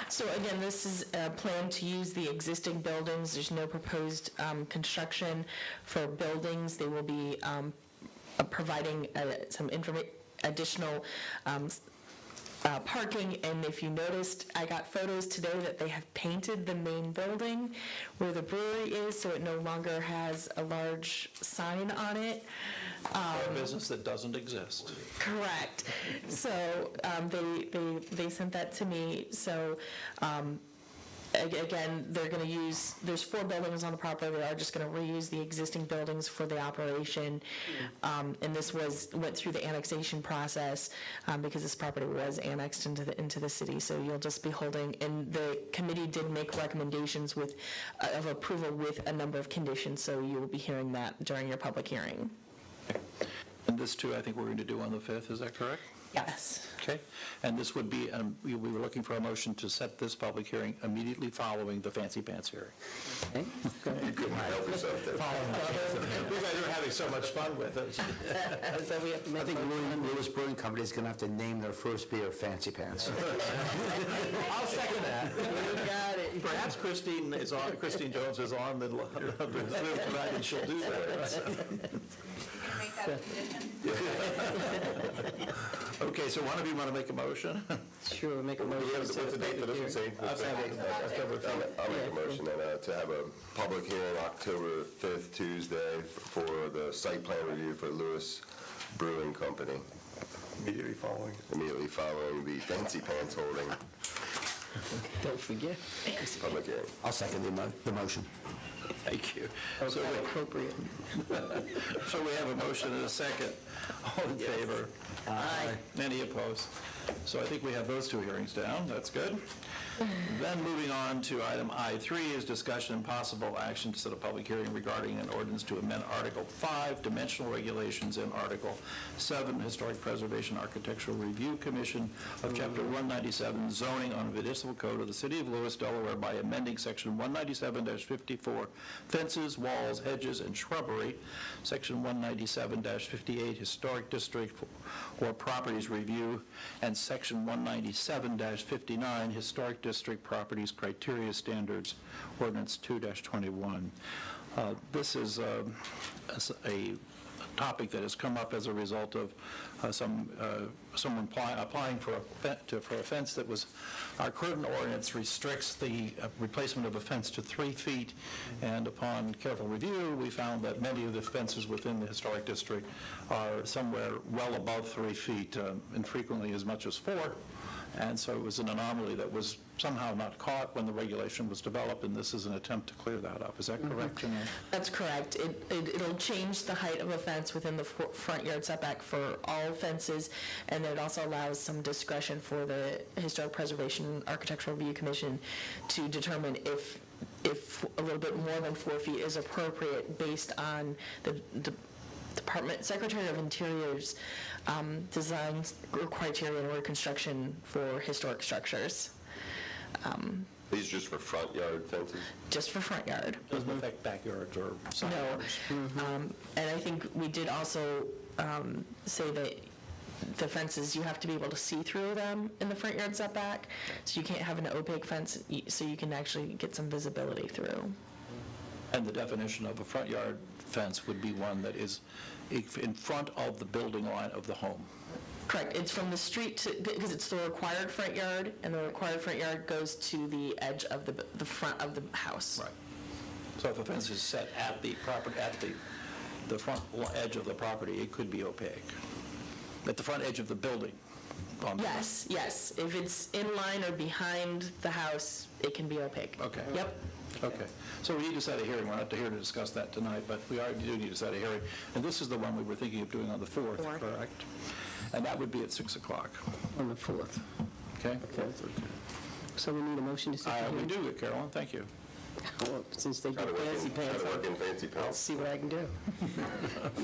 So again, this is a plan to use the existing buildings. There's no proposed construction for buildings. They will be providing some additional parking, and if you noticed, I got photos today that they have painted the main building where the brewery is, so it no longer has a large sign on it. For a business that doesn't exist. Correct. So they sent that to me. So again, they're going to use, there's 4 buildings on the property. They are just going to reuse the existing buildings for the operation. And this went through the annexation process because this property was annexed into the city. So you'll just be holding, and the committee did make recommendations of approval with a number of conditions. So you will be hearing that during your public hearing. And this too, I think we're going to do on the 5th, is that correct? Yes. Okay, and this would be, we were looking for a motion to set this public hearing immediately following the Fancy Pants hearing. You couldn't help yourself there. You guys are having so much fun with it. So we have to I make think Lewes Brewing Company is going to have to name their first beer Fancy Pants. I'll second that. got it. Perhaps Christine Jones is on the Zoom tonight, and she'll do that. Make that a condition. Okay, so one of you want to make a motion? Sure, make a motion. What's the date for this one, Steve? October 5th. I'll make a motion then, to have a public hearing October 5th, Tuesday, for the site plan review for Lewes Brewing Company. Immediately following the Fancy Pants holding Don't forget. public hearing. I'll second the motion. Thank you. So appropriate. So we have a motion and a second. All in favor? Aye. Any opposed? So I think we have those 2 hearings down. That's good. Then moving on to item I3 is discussion and possible action to set a public hearing regarding an ordinance to amend Article 5, dimensional regulations, and Article 7, Historic Preservation Architectural Review Commission of Chapter 197, zoning on municipal code of the City of Lewes, Delaware by amending Section 197-54, fences, walls, hedges, and shrubbery, Section 197-58, Historic District or Properties Review, and Section 197-59, Historic District Properties Criteria Standards, Ordinance 2-21. This is a topic that has come up as a result of someone applying for a fence that was, our current ordinance restricts the replacement of a fence to 3 feet, and upon careful review, we found that many of the fences within the historic district are somewhere well above 3 feet, and frequently as much as 4. And so it was an anomaly that was somehow not caught when the regulation was developed, and this is an attempt to clear that up. Is that correct, Janelle? That's correct. It'll change the height of a fence within the front yard setback for all fences, and it also allows some discretion for the Historic Preservation and Architectural Review Commission to determine if a little bit more than 4 feet is appropriate based on the Department Secretary of Interior's design criteria and construction for historic structures. These are just for front yard fences? Just for front yard. Doesn't affect backyards or side No. yards. And I think we did also say that the fences, you have to be able to see through them in the front yard setback, so you can't have an opaque fence, so you can actually get some visibility through. And the definition of a front yard fence would be one that is in front of the building line of the home. Correct. It's from the street to, because it's the required front yard, and the required front yard goes to the edge of the front of the house. Right. So if a fence is set at the property, at the front edge of the property, it could be opaque. At the front edge of the building. Yes. If it's in line or behind the house, it can be opaque. Okay. Yep. Okay. So we need to set a hearing. We're not here to discuss that tonight, but we already do need to set a hearing. And this is the one we were thinking of doing on the 4th, correct? And that would be at 6 o'clock. On the 4th. Okay? So we need a motion to set the We hearing. do, Carolyn. Thank you. Well, since they do Try to work fancy in- try pants, to work in fancy I'll pants. see what I can do.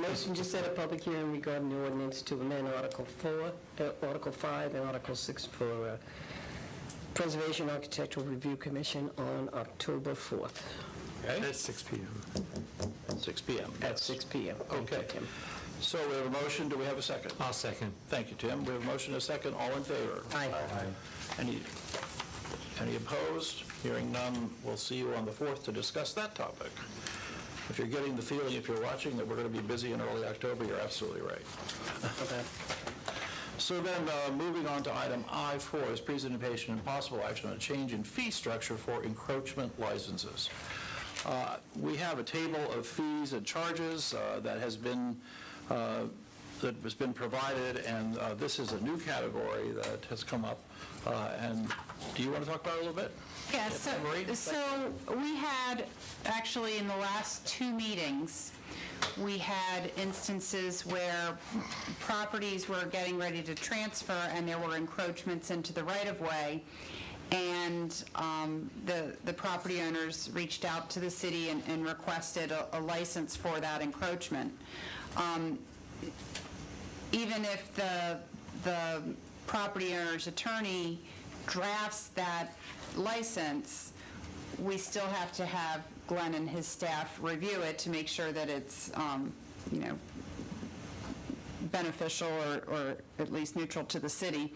Motion to set a public hearing regarding the ordinance to amend Article 4, Article 5, and Article 6 for Preservation Architectural Review Commission on October 4th At 6 p.m. 6 p.m. at 6 p.m. Thank you, Okay. Tim. So we have a motion, do we have a second? I'll second. Thank you, Tim. We have a motion and a second, all in favor? Aye. Any opposed? Hearing none, we'll see you on the 4th to discuss that topic. If you're getting the feeling, if you're watching, that we're going to be busy in early October, you're absolutely right. Okay. So then, moving on to item I4 is presentation and possible action on a change in fee structure for encroachment licenses. We have a table of fees and charges that has been provided, and this is a new category that has come up. And do you want to talk about it a little bit? Yeah, Marie? so we had, actually, in the last 2 meetings, we had instances where properties were getting ready to transfer and there were encroachments into the right-of-way, and the property owners reached out to the city and requested a license for that encroachment. Even if the property owner's attorney drafts that license, we still have to have Glenn and his staff review it to make sure that it's, beneficial or at least neutral to the city.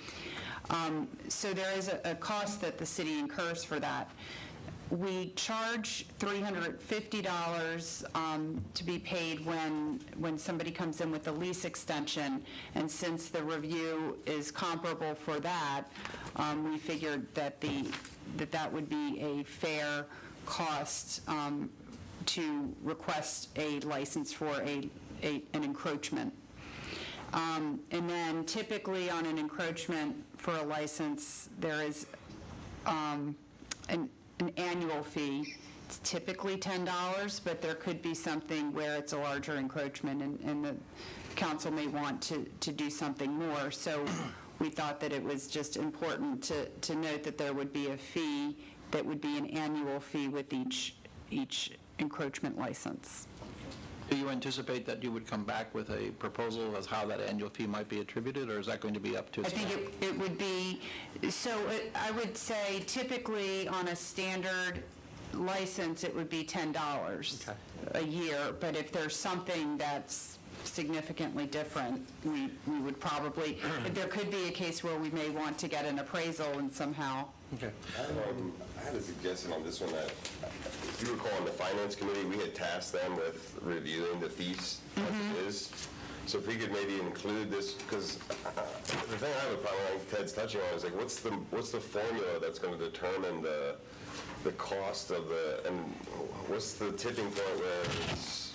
So there is a cost that the city incurs for that. We charge $350 to be paid when somebody comes in with a lease extension, and since the review is comparable for that, we figured that that would be a fair cost to request a license for an encroachment. And then typically on an encroachment for a license, there is an annual fee. It's typically $10, but there could be something where it's a larger encroachment and the council may want to do something more. So we thought that it was just important to note that there would be a fee that would be an annual fee with each encroachment license. Do you anticipate that you would come back with a proposal of how that annual fee might be attributed, or is that going to be up to? I think it would be, I would say typically on a standard license, it would be $10 a year, but if there's something that's significantly different, we would probably, there could be a case where we may want to get an appraisal and somehow. Okay. I had a suggestion on this one that, if you recall, in the Finance Committee, we had tasked them with reviewing the fees as it is. So if we could maybe include this, because the thing I have a problem, like Ted's touching on, is like, what's the formula that's going to determine the cost of and what's the tipping point where it's,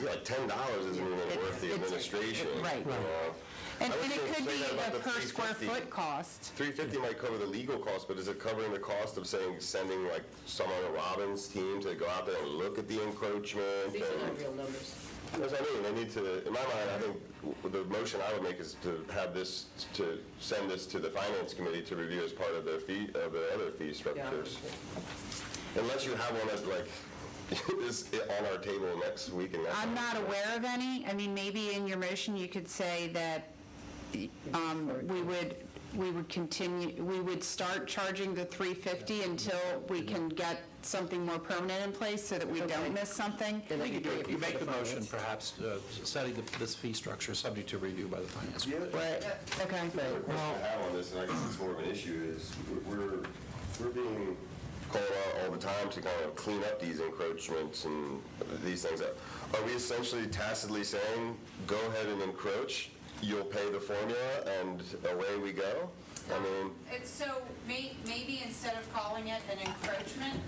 like $10 isn't even worth the administration. Right. You know? And I was it gonna could say be that about a the per square 350. foot cost. $350 might cover the legal cost, but is it covering the cost of sending like someone on Robin's team to go out there and look at the encroachment? These are not real numbers. That's what I mean. They need to, in my mind, I think the motion I would make is to have this, to send this to the Finance Committee to review as part of the other fee structures. Unless you have one that's like, is on our table next week and next. I'm not aware of any. I mean, maybe in your motion, you could say that we would continue, we would start charging the $350 until we can get something more permanent in place so that we don't miss something. You make the motion, perhaps, setting this fee structure subject to review by the Finance Committee. Right, okay. The other question I have on this, and I guess it's more of an issue, is we're being called out all the time to kind of clean up these encroachments and these things. Are we essentially tacitly saying, go ahead and encroach, you'll pay the formula, and away we go? I mean, So maybe instead of calling it an encroachment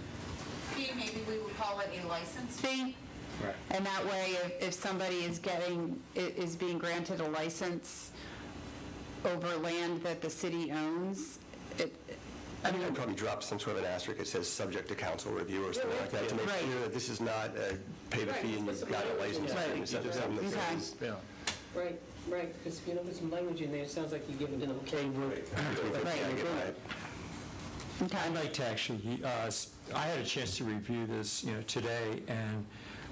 fee, maybe we would call it a license fee. And that way, if somebody is being granted a license over land that the city owns, I think I'd probably drop some sort of an asterisk that says subject to council review or something like that to make Right. clear that this is not pay the fee and you've got a license. Okay. Right, because if you don't put some language in there, it sounds like you're giving an okay. Right. I'd like to actually, I had a chance to review this, today, and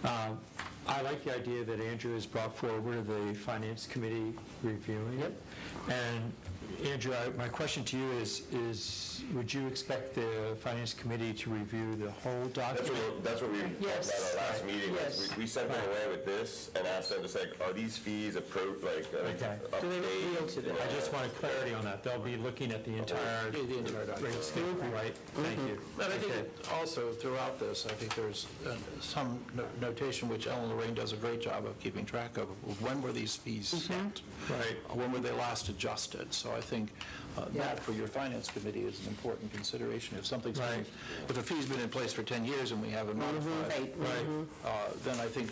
I like the idea that Andrew has brought forward the Finance Committee reviewing it. And Andrew, my question to you is would you expect the Finance Committee to review the whole document? That's what we talked about at our last meeting. Yes. We sent them away with this and asked them to say, are these fees approved, Okay. Do they yield to update? that? I just wanted clarity on that. They'll be looking at the entire rate schedule, right? Thank you. But I think Okay. also throughout this, I think there's some notation, which Ellen Lorraine does a great job of keeping track of when were these fees set? Right. When were they last adjusted? So I think that for your Finance Committee is an important consideration. If something's been, Right. if a fee's been in place for 10 years and we haven't modified, then I think,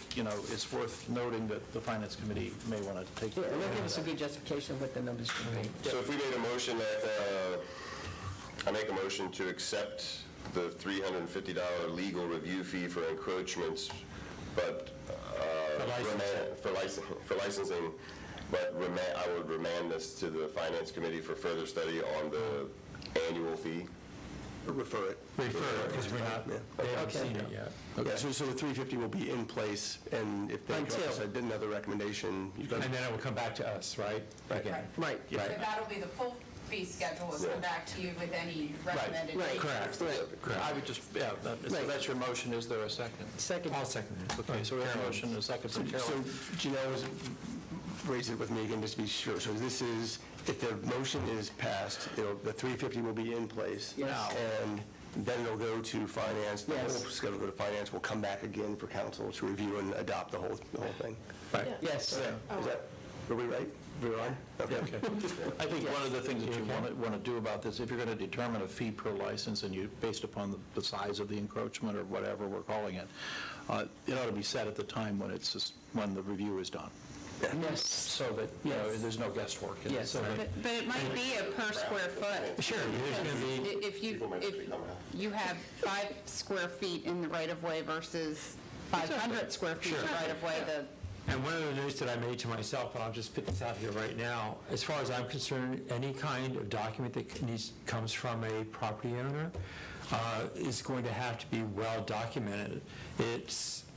it's worth noting that the Finance Committee may want to take. Yeah, and they'll give us a good justification of what the numbers would be. So if we made a motion that, I make a motion to accept the $350 legal review fee for encroachments, but for licensing, but I would remand this to the Finance Committee for further study on the annual fee. Refer it. Refer, because they haven't seen it yet. Yeah, so the 350 will be in place, and if they come up with another recommendation, you guys... And then it will come back to us, right? Again. Right. So that'll be the full fee schedule, will come back to you with any recommended Right. fees. Correct. I would just, so that's your motion. Is there a second? Second. I'll second it. Okay, so we have a motion and a second from So Carol. Janelle raised it with me again, just to be sure. So this is, if the motion is passed, the 350 will be in place. Yes. And then it'll go to finance, the whole Yes. schedule will go to finance, will come back again for council to review and adopt the whole thing. Right. Yes. Is that, are we right? We're on? Okay. I think one of the things that you want to do about this, if you're going to determine a fee per license and you, based upon the size of the encroachment or whatever we're calling it, it ought to be set at the time when when the review is done. Yes. So that, there's no guesswork in it. Yes. So that- But it might be a per square foot. Sure, there's going to be, If you have 5 square feet in the right-of-way versus 500 square feet in the right-of-way, and one of the notes that I made to myself, and I'll just put this out here right now, as far as I'm concerned, any kind of document that comes from a property owner is going to have to be well documented.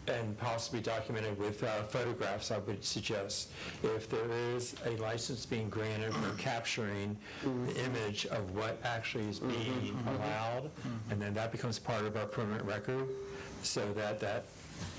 And possibly documented with photographs, I would suggest. If there is a license being granted for capturing the image of what actually is being allowed, and then that becomes part of our permanent record, so that that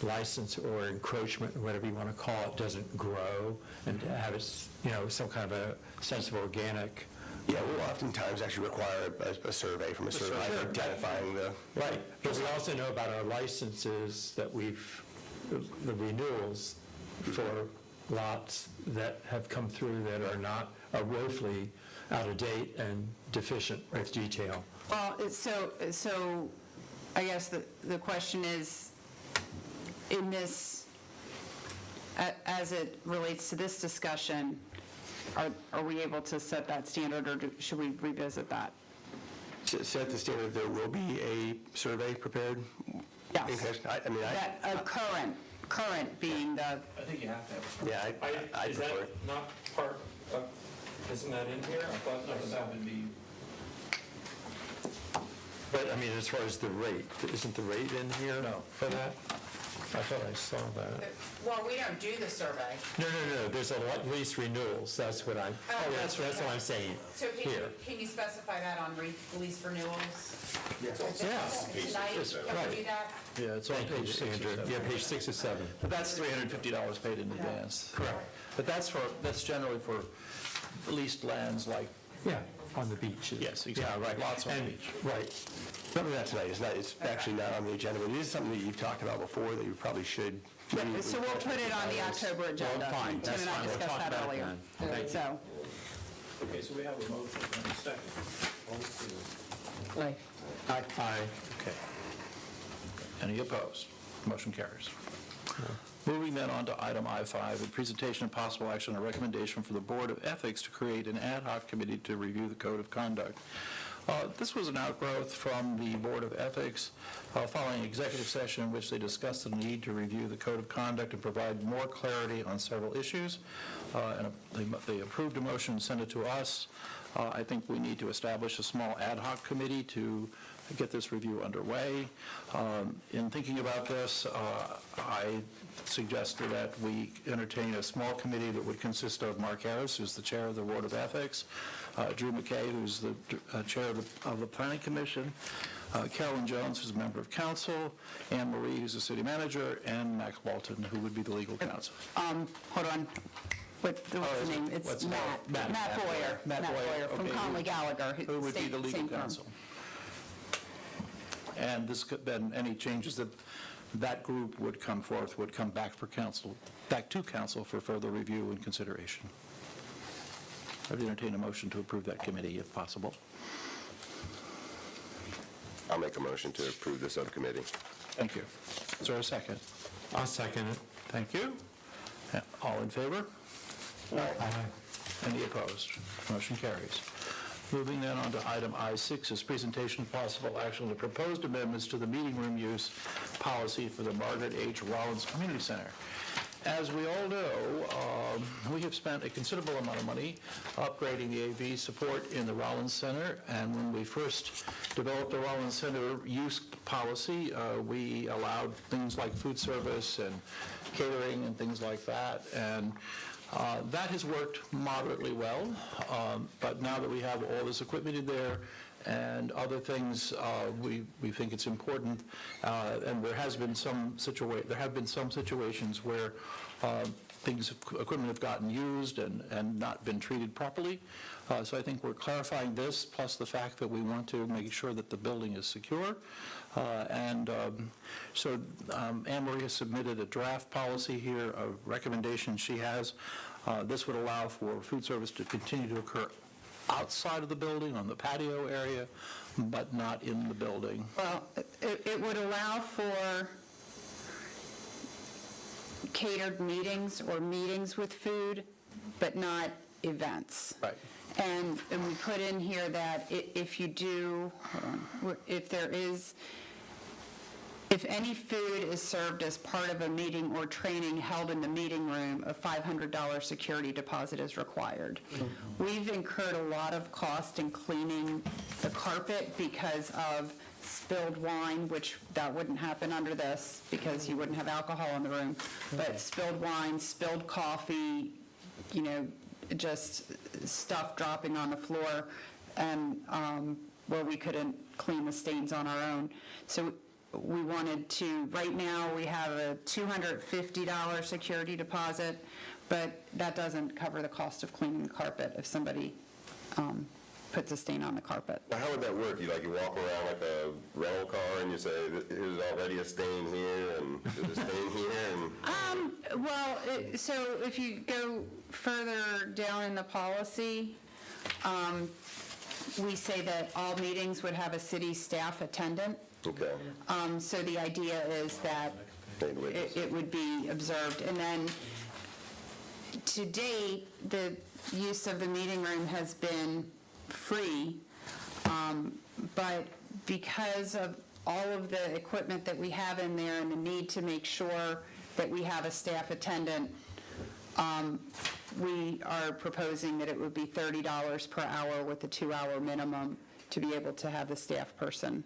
license or encroachment, whatever you want to call it, doesn't grow, and to have it, some kind of a sense of organic. Yeah, we'll oftentimes actually require a survey from a surveyor identifying the... Right, but we also know about our licenses that the renewals for lots that have come through that are woefully out of date and deficient with detail. well, so I guess the question is, in this, as it relates to this discussion, are we able to set that standard, or should we revisit that? Set the standard, there will be a survey prepared? Yes. That current being the, I think you have to have. Yeah, I Is prefer that not part of, isn't that in here? I thought that would be... But, I mean, as far as the rate, isn't the rate in here? No. For that? I thought I saw that. Well, we don't do the survey. No, there's a lease renewals, that's what that's what I'm saying So here. can you specify that on lease renewals? Yes. Tonight, can we do that? Yeah, it's on page 6 or Andrew. 7. Yeah, page 6 or 7. But that's $350 paid in advance. Correct. But that's generally for leased lands like, Yeah, on the beach. yes, exactly. Yeah, right. Lots on the And- beach. Right. None of that tonight, it's actually not on the agenda, but it is something that you've talked about before that you probably should... so we'll put it on the October agenda. fine, Tim that's and I fine. We'll discussed talk that about it earlier. then. Thank you. So, Okay, so we have a motion and a second. Right. Aye. Okay. Any opposed? Motion carries. Moving then on to item I-5, a presentation of possible action on a recommendation for the Board of Ethics to create an ad hoc committee to review the Code of Conduct. This was an outgrowth from the Board of Ethics following executive session in which they discussed the need to review the code of conduct and provide more clarity on several issues. And they approved a motion and sent it to us. I think we need to establish a small ad hoc committee to get this review underway. In thinking about this, I suggested that we entertain a small committee that would consist of Mark Harris, who's the chair of the Board of Ethics, Drew McKay, who's the chair of the Planning Commission, Carolyn Jones, who's a member of council, Anne Marie, who's the city manager, and Mac Walton, who would be the legal counsel. Hold on. What's the name? It's what's Matt. Matt Boyer. Matt Boyer, from okay, Conley Gallagher. Who would be the legal same firm. counsel. And this could, then any changes that group would come forth, would come back to council for further review and consideration. I would entertain a motion to approve that committee if possible. I'll make a motion to approve the subcommittee. Thank you. Is there a second? I'll second it. Thank you. All in favor? Any opposed? Motion carries. Moving then on to item I6 is presentation of possible action on the proposed amendments to the meeting room use policy for the Margaret H. Rollins Community Center. As we all know, we have spent a considerable amount of money upgrading the AV support in the Rollins Center, and when we first developed the Rollins Center use policy, we allowed things like food service and catering and things like that, and that has worked moderately well, but now that we have all this equipment in there and other things, we think it's important, and there have been some situations where equipment have gotten used and not been treated properly. So I think we're clarifying this, plus the fact that we want to make sure that the building is secure. So Anne Marie has submitted a draft policy here, a recommendation she has. This would allow for food service to continue to occur outside of the building, on the patio area, but not in the building. Well, it would allow for catered meetings or meetings with food, but not events. Right. And we put in here that if you do, if any food is served as part of a meeting or training held in the meeting room, a $500 security deposit is required. We've incurred a lot of cost in cleaning the carpet because of spilled wine, which that wouldn't happen under this because you wouldn't have alcohol in the room, but spilled wine, spilled coffee, just stuff dropping on the floor, and where we couldn't clean the stains on our own. So we wanted to, right now we have a $250 security deposit, but that doesn't cover the cost of cleaning the carpet if somebody puts a stain on the carpet. Now, how would that work? You walk around like a rental car and you say, there's already a stain here and there's a stain here? So if you go further down in the policy, we say that all meetings would have a city staff attendant. Okay. So the idea is that it would be observed. And then, to date, the use of the meeting room has been free, but because of all of the equipment that we have in there and the need to make sure that we have a staff attendant, we are proposing that it would be $30 per hour with a 2-hour minimum to be able to have the staff person.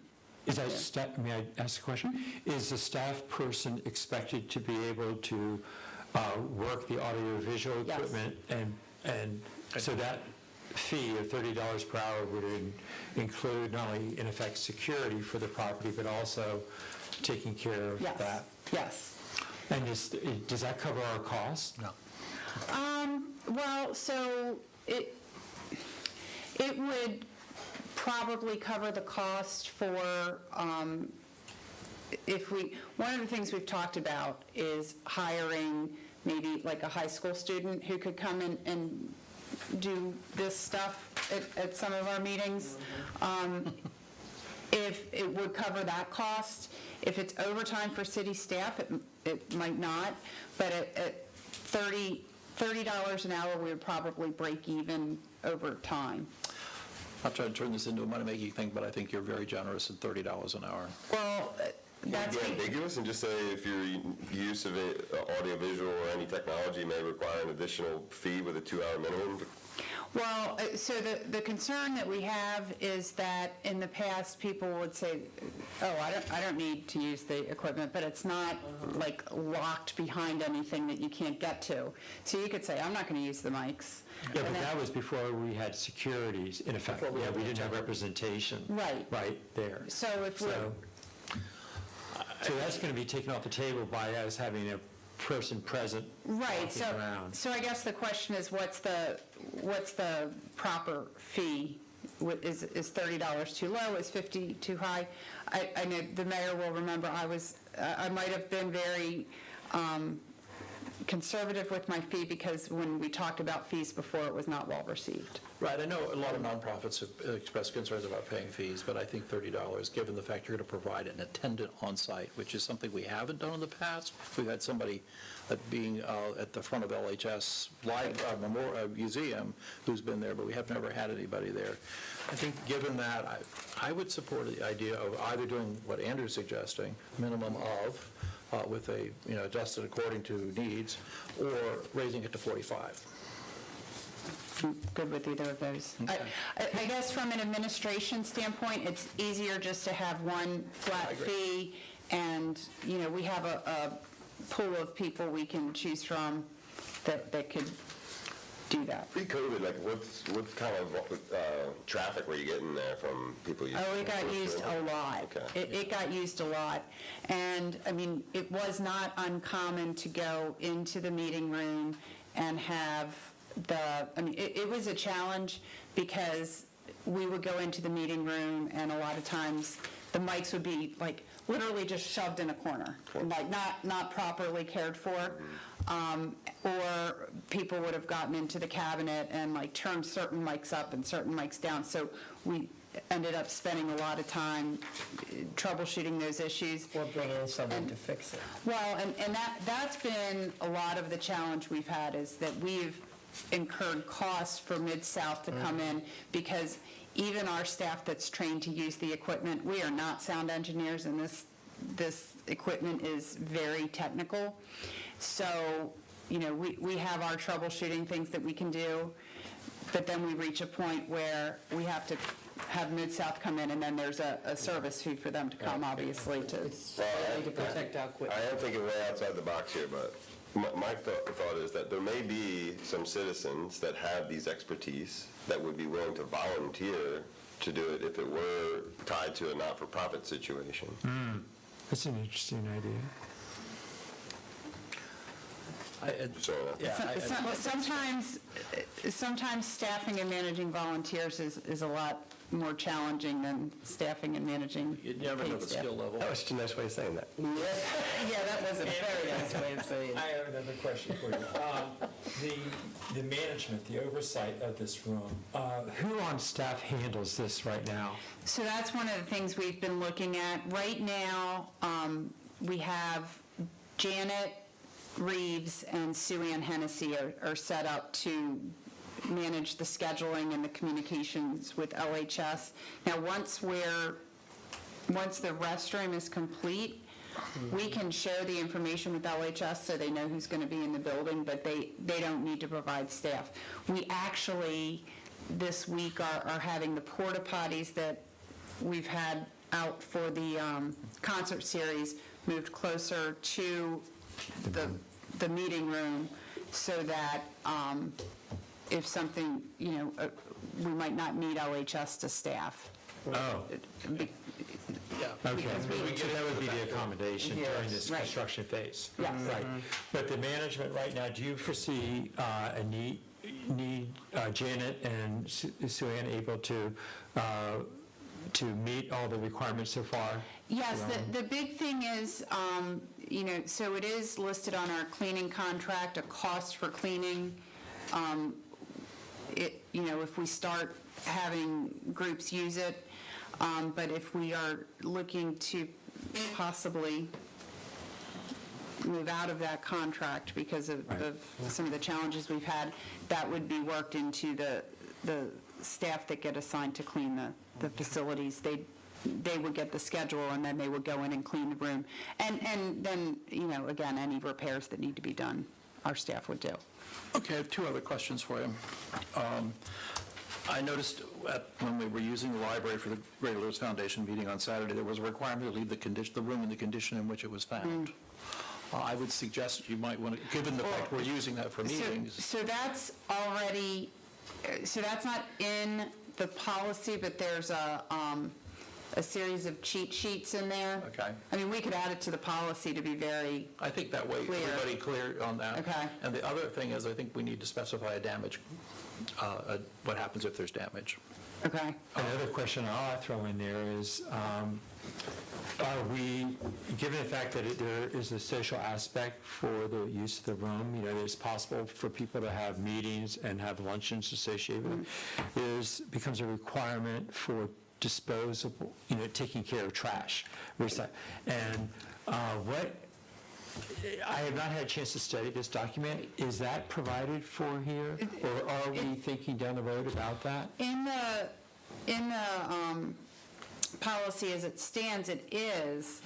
May I ask a question? Is the staff person expected to be able to work the audio-visual Yes. equipment? And so that fee of $30 per hour would include not only, in effect, security for the property, but also taking care of Yes. that? Yes. And does that cover our costs? No. Well, so it would probably cover the cost for, one of the things we've talked about is hiring maybe like a high school student who could come in and do this stuff at some of our meetings. If it would cover that cost. If it's overtime for city staff, it might not, but at $30 an hour, we would probably break even over time. Not trying to turn this into a money-making thing, but I think you're very generous at $30 an hour. Well, that's, Be ambiguous and just say if your use of audiovisual or any technology may require an additional fee with a 2-hour minimum. well, so the concern that we have is that in the past, people would say, oh, I don't need to use the equipment, but it's not like locked behind anything that you can't get to. So you could say, I'm not going to use the mics. Yeah, And but then- that was before we had securities, in effect. Yeah, we didn't have representation. Right. Right there. So if we're, So that's going to be taken off the table by us having a person present right, walking so, around. so I guess the question is, what's the proper fee? Is $30 too low? Is 50 too high? I know the mayor will remember I might have been very conservative with my fee because when we talked about fees before, it was not well received. Right, I know a lot of nonprofits have expressed concerns about paying fees, but I think $30, given the fact you're going to provide an attendant on site, which is something we haven't done in the past. We've had somebody being at the front of LHS Museum who's been there, but we have never had anybody there. I think given that, I would support the idea of either doing what Andrew's suggesting, minimum of, with a, adjusted according to needs, or raising it to 45. I'm good with either of those. I guess from an administration standpoint, it's easier just to have one flat fee, and, we have a pool of people we can choose from that could do that. Pre-COVID, like what kind of traffic were you getting there from people using? Oh, it got used a lot. Okay. It got used a lot. And, it was not uncommon to go into the meeting room and have it was a challenge because we would go into the meeting room and a lot of times the mics would be like literally just shoved in a corner, like not properly cared for. Or people would have gotten into the cabinet and like turned certain mics up and certain mics down. So we ended up spending a lot of time troubleshooting those issues. Or bring in someone to fix it. Well, and that's been a lot of the challenge we've had is that we've incurred costs for Mid-South to come in because even our staff that's trained to use the equipment, we are not sound engineers and this equipment is very technical. So, we have our troubleshooting things that we can do, but then we reach a point where we have to have Mid-South come in and then there's a service fee for them to come, obviously, to... To protect our equipment. I am thinking way outside the box here, but my thought is that there may be some citizens that have these expertise that would be willing to volunteer to do it if it were tied to a not-for-profit situation. That's an interesting idea. Sometimes staffing and managing volunteers is a lot more challenging than staffing and managing You never know paid the staff. skill level. That was just a nice way of saying that. Yeah, that wasn't a very nice way of saying it. I have another question for you. The management, the oversight of this room, who on staff handles this right now? So that's one of the things we've been looking at. Right now, we have Janet Reeves and Sue Ann Hennessy are set up to manage the scheduling and the communications with LHS. Now, once the restroom is complete, we can share the information with LHS so they know who's going to be in the building, but they don't need to provide staff. We actually, this week, are having the porta potties that we've had out for the concert series moved closer to the meeting room so that if something, we might not need LHS to staff. Oh, Be- okay. Because we- So that would be the accommodation during this Right. construction phase? Yes. Right. But the management right now, do you foresee a need Janet and Sue Ann able to meet all the requirements so far? Yes, the big thing is, so it is listed on our cleaning contract, a cost for cleaning. If we start having groups use it, but if we are looking to possibly move out of that contract because of some of the challenges we've had, that would be worked into the staff that get assigned to clean the facilities. They would get the schedule, and then they would go in and clean the room. And then, again, any repairs that need to be done, our staff would do. Okay, I have two other questions for you. I noticed when we were using the library for the Greater Lewes Foundation meeting on Saturday, there was a requirement to leave the room in the condition in which it was found. I would suggest you might want to, given the fact we're using that for meetings. So that's already, so that's not in the policy, but there's a series of cheat sheets in there. Okay. I mean, we could add it to the policy to be very, I think that way, Clear. everybody clear on that. Okay. And the other thing is, I think we need to specify a damage, what happens if there's damage. okay. Another question I'll throw in there is, are we, given the fact that there is a social aspect for the use of the room, it's possible for people to have meetings and have luncheons associated with it, becomes a requirement for disposable, taking care of trash. And what, I have not had a chance to study this document. Is that provided for here? Or are we thinking down the road about that? In the policy as it stands, it is.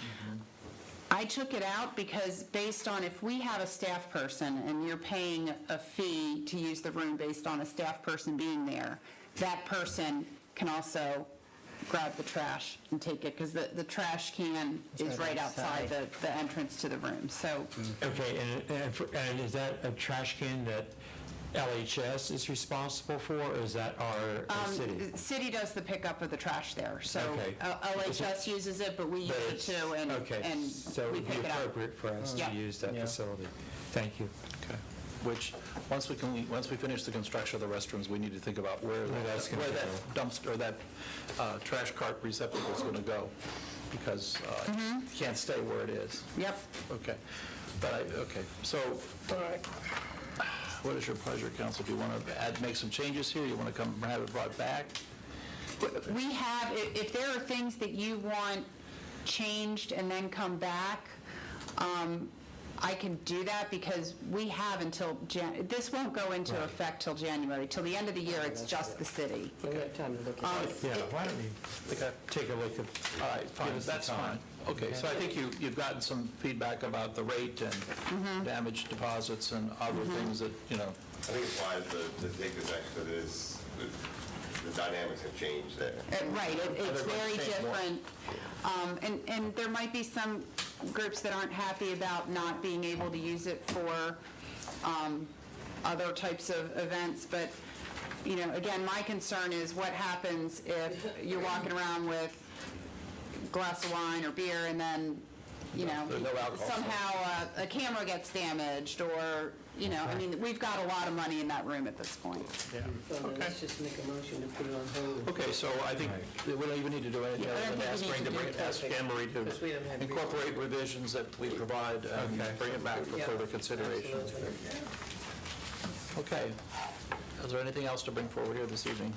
I took it out because based on if we have a staff person and you're paying a fee to use the room based on a staff person being there, that person can also grab the trash and take it, because the trash can is right outside the entrance to the room, so. Okay, and is that a trash can that LHS is responsible for, or is that our city? The city does the pickup of the trash there, so Okay. LHS uses it, but we use it too, and So it we would be pick it up. appropriate for us to Yeah. use that facility. Thank you. Okay. Which, once we finish the construction of the restrooms, we need to think about where that's gonna that dumpster, that trash cart receptacle is going to go, because it can't stay where it is. Yep. Okay. So, what is your pleasure, council? Do you want to make some changes here? You want to come have it brought back? We have, if there are things that you want changed and then come back, I can do that, because we have until, this won't go into effect till January. Till the end of the year, it's just the city. We have time to look at it. Yeah, why don't we take a look at, All right, fine, that's fine. Okay, so I think you've gotten some feedback about the rate and damage deposits and other things that, I think it's wise to take this extra, the dynamics have changed there. Right, it's very different. And there might be some groups that aren't happy about not being able to use it for other types of events, but, again, my concern is what happens if you're walking around with a glass of wine or beer, and then, There's no alcohol. somehow a camera gets damaged, or, I mean, we've got a lot of money in that room at this point. Yeah. So then let's just make a motion to put it on hold. Okay, so I think that we don't even need to do anything I other don't than think ask we need Maureen to do ask Anne Marie Because we don't have to incorporate revisions that we provide and bring it back for further consideration. Okay. Is there anything else to bring forward here this evening?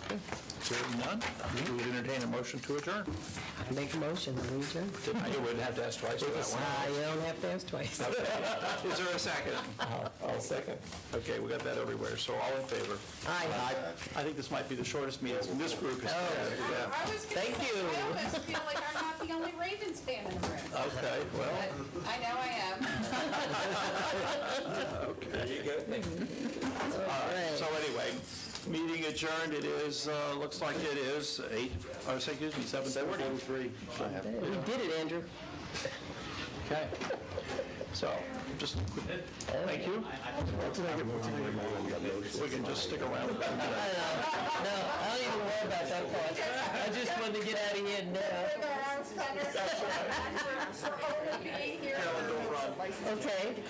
Okay. Hearing none, we would entertain a motion to adjourn. Make a motion, we adjourn. You wouldn't have to ask twice for that one. You don't have to ask twice. Is there a second? I'll second. Okay, we got that everywhere, so all in favor? Aye. I think this might be the shortest meeting this group has had. Yeah. I was gonna Thank say, you. I almost feel like I'm not the only Ravens fan in the room. Okay, well, But I know I am. so anyway, meeting adjourned, it is, looks like it is 7:43. We did it, Andrew. Okay. So, just, thank you. We can just stick around. No, I don't even worry about that part. I just wanted to get out of here now. Okay.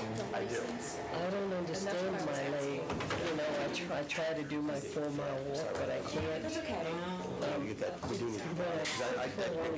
I don't understand my leg. I try to do my 4-mile walk, but I can't. We get that, we do. But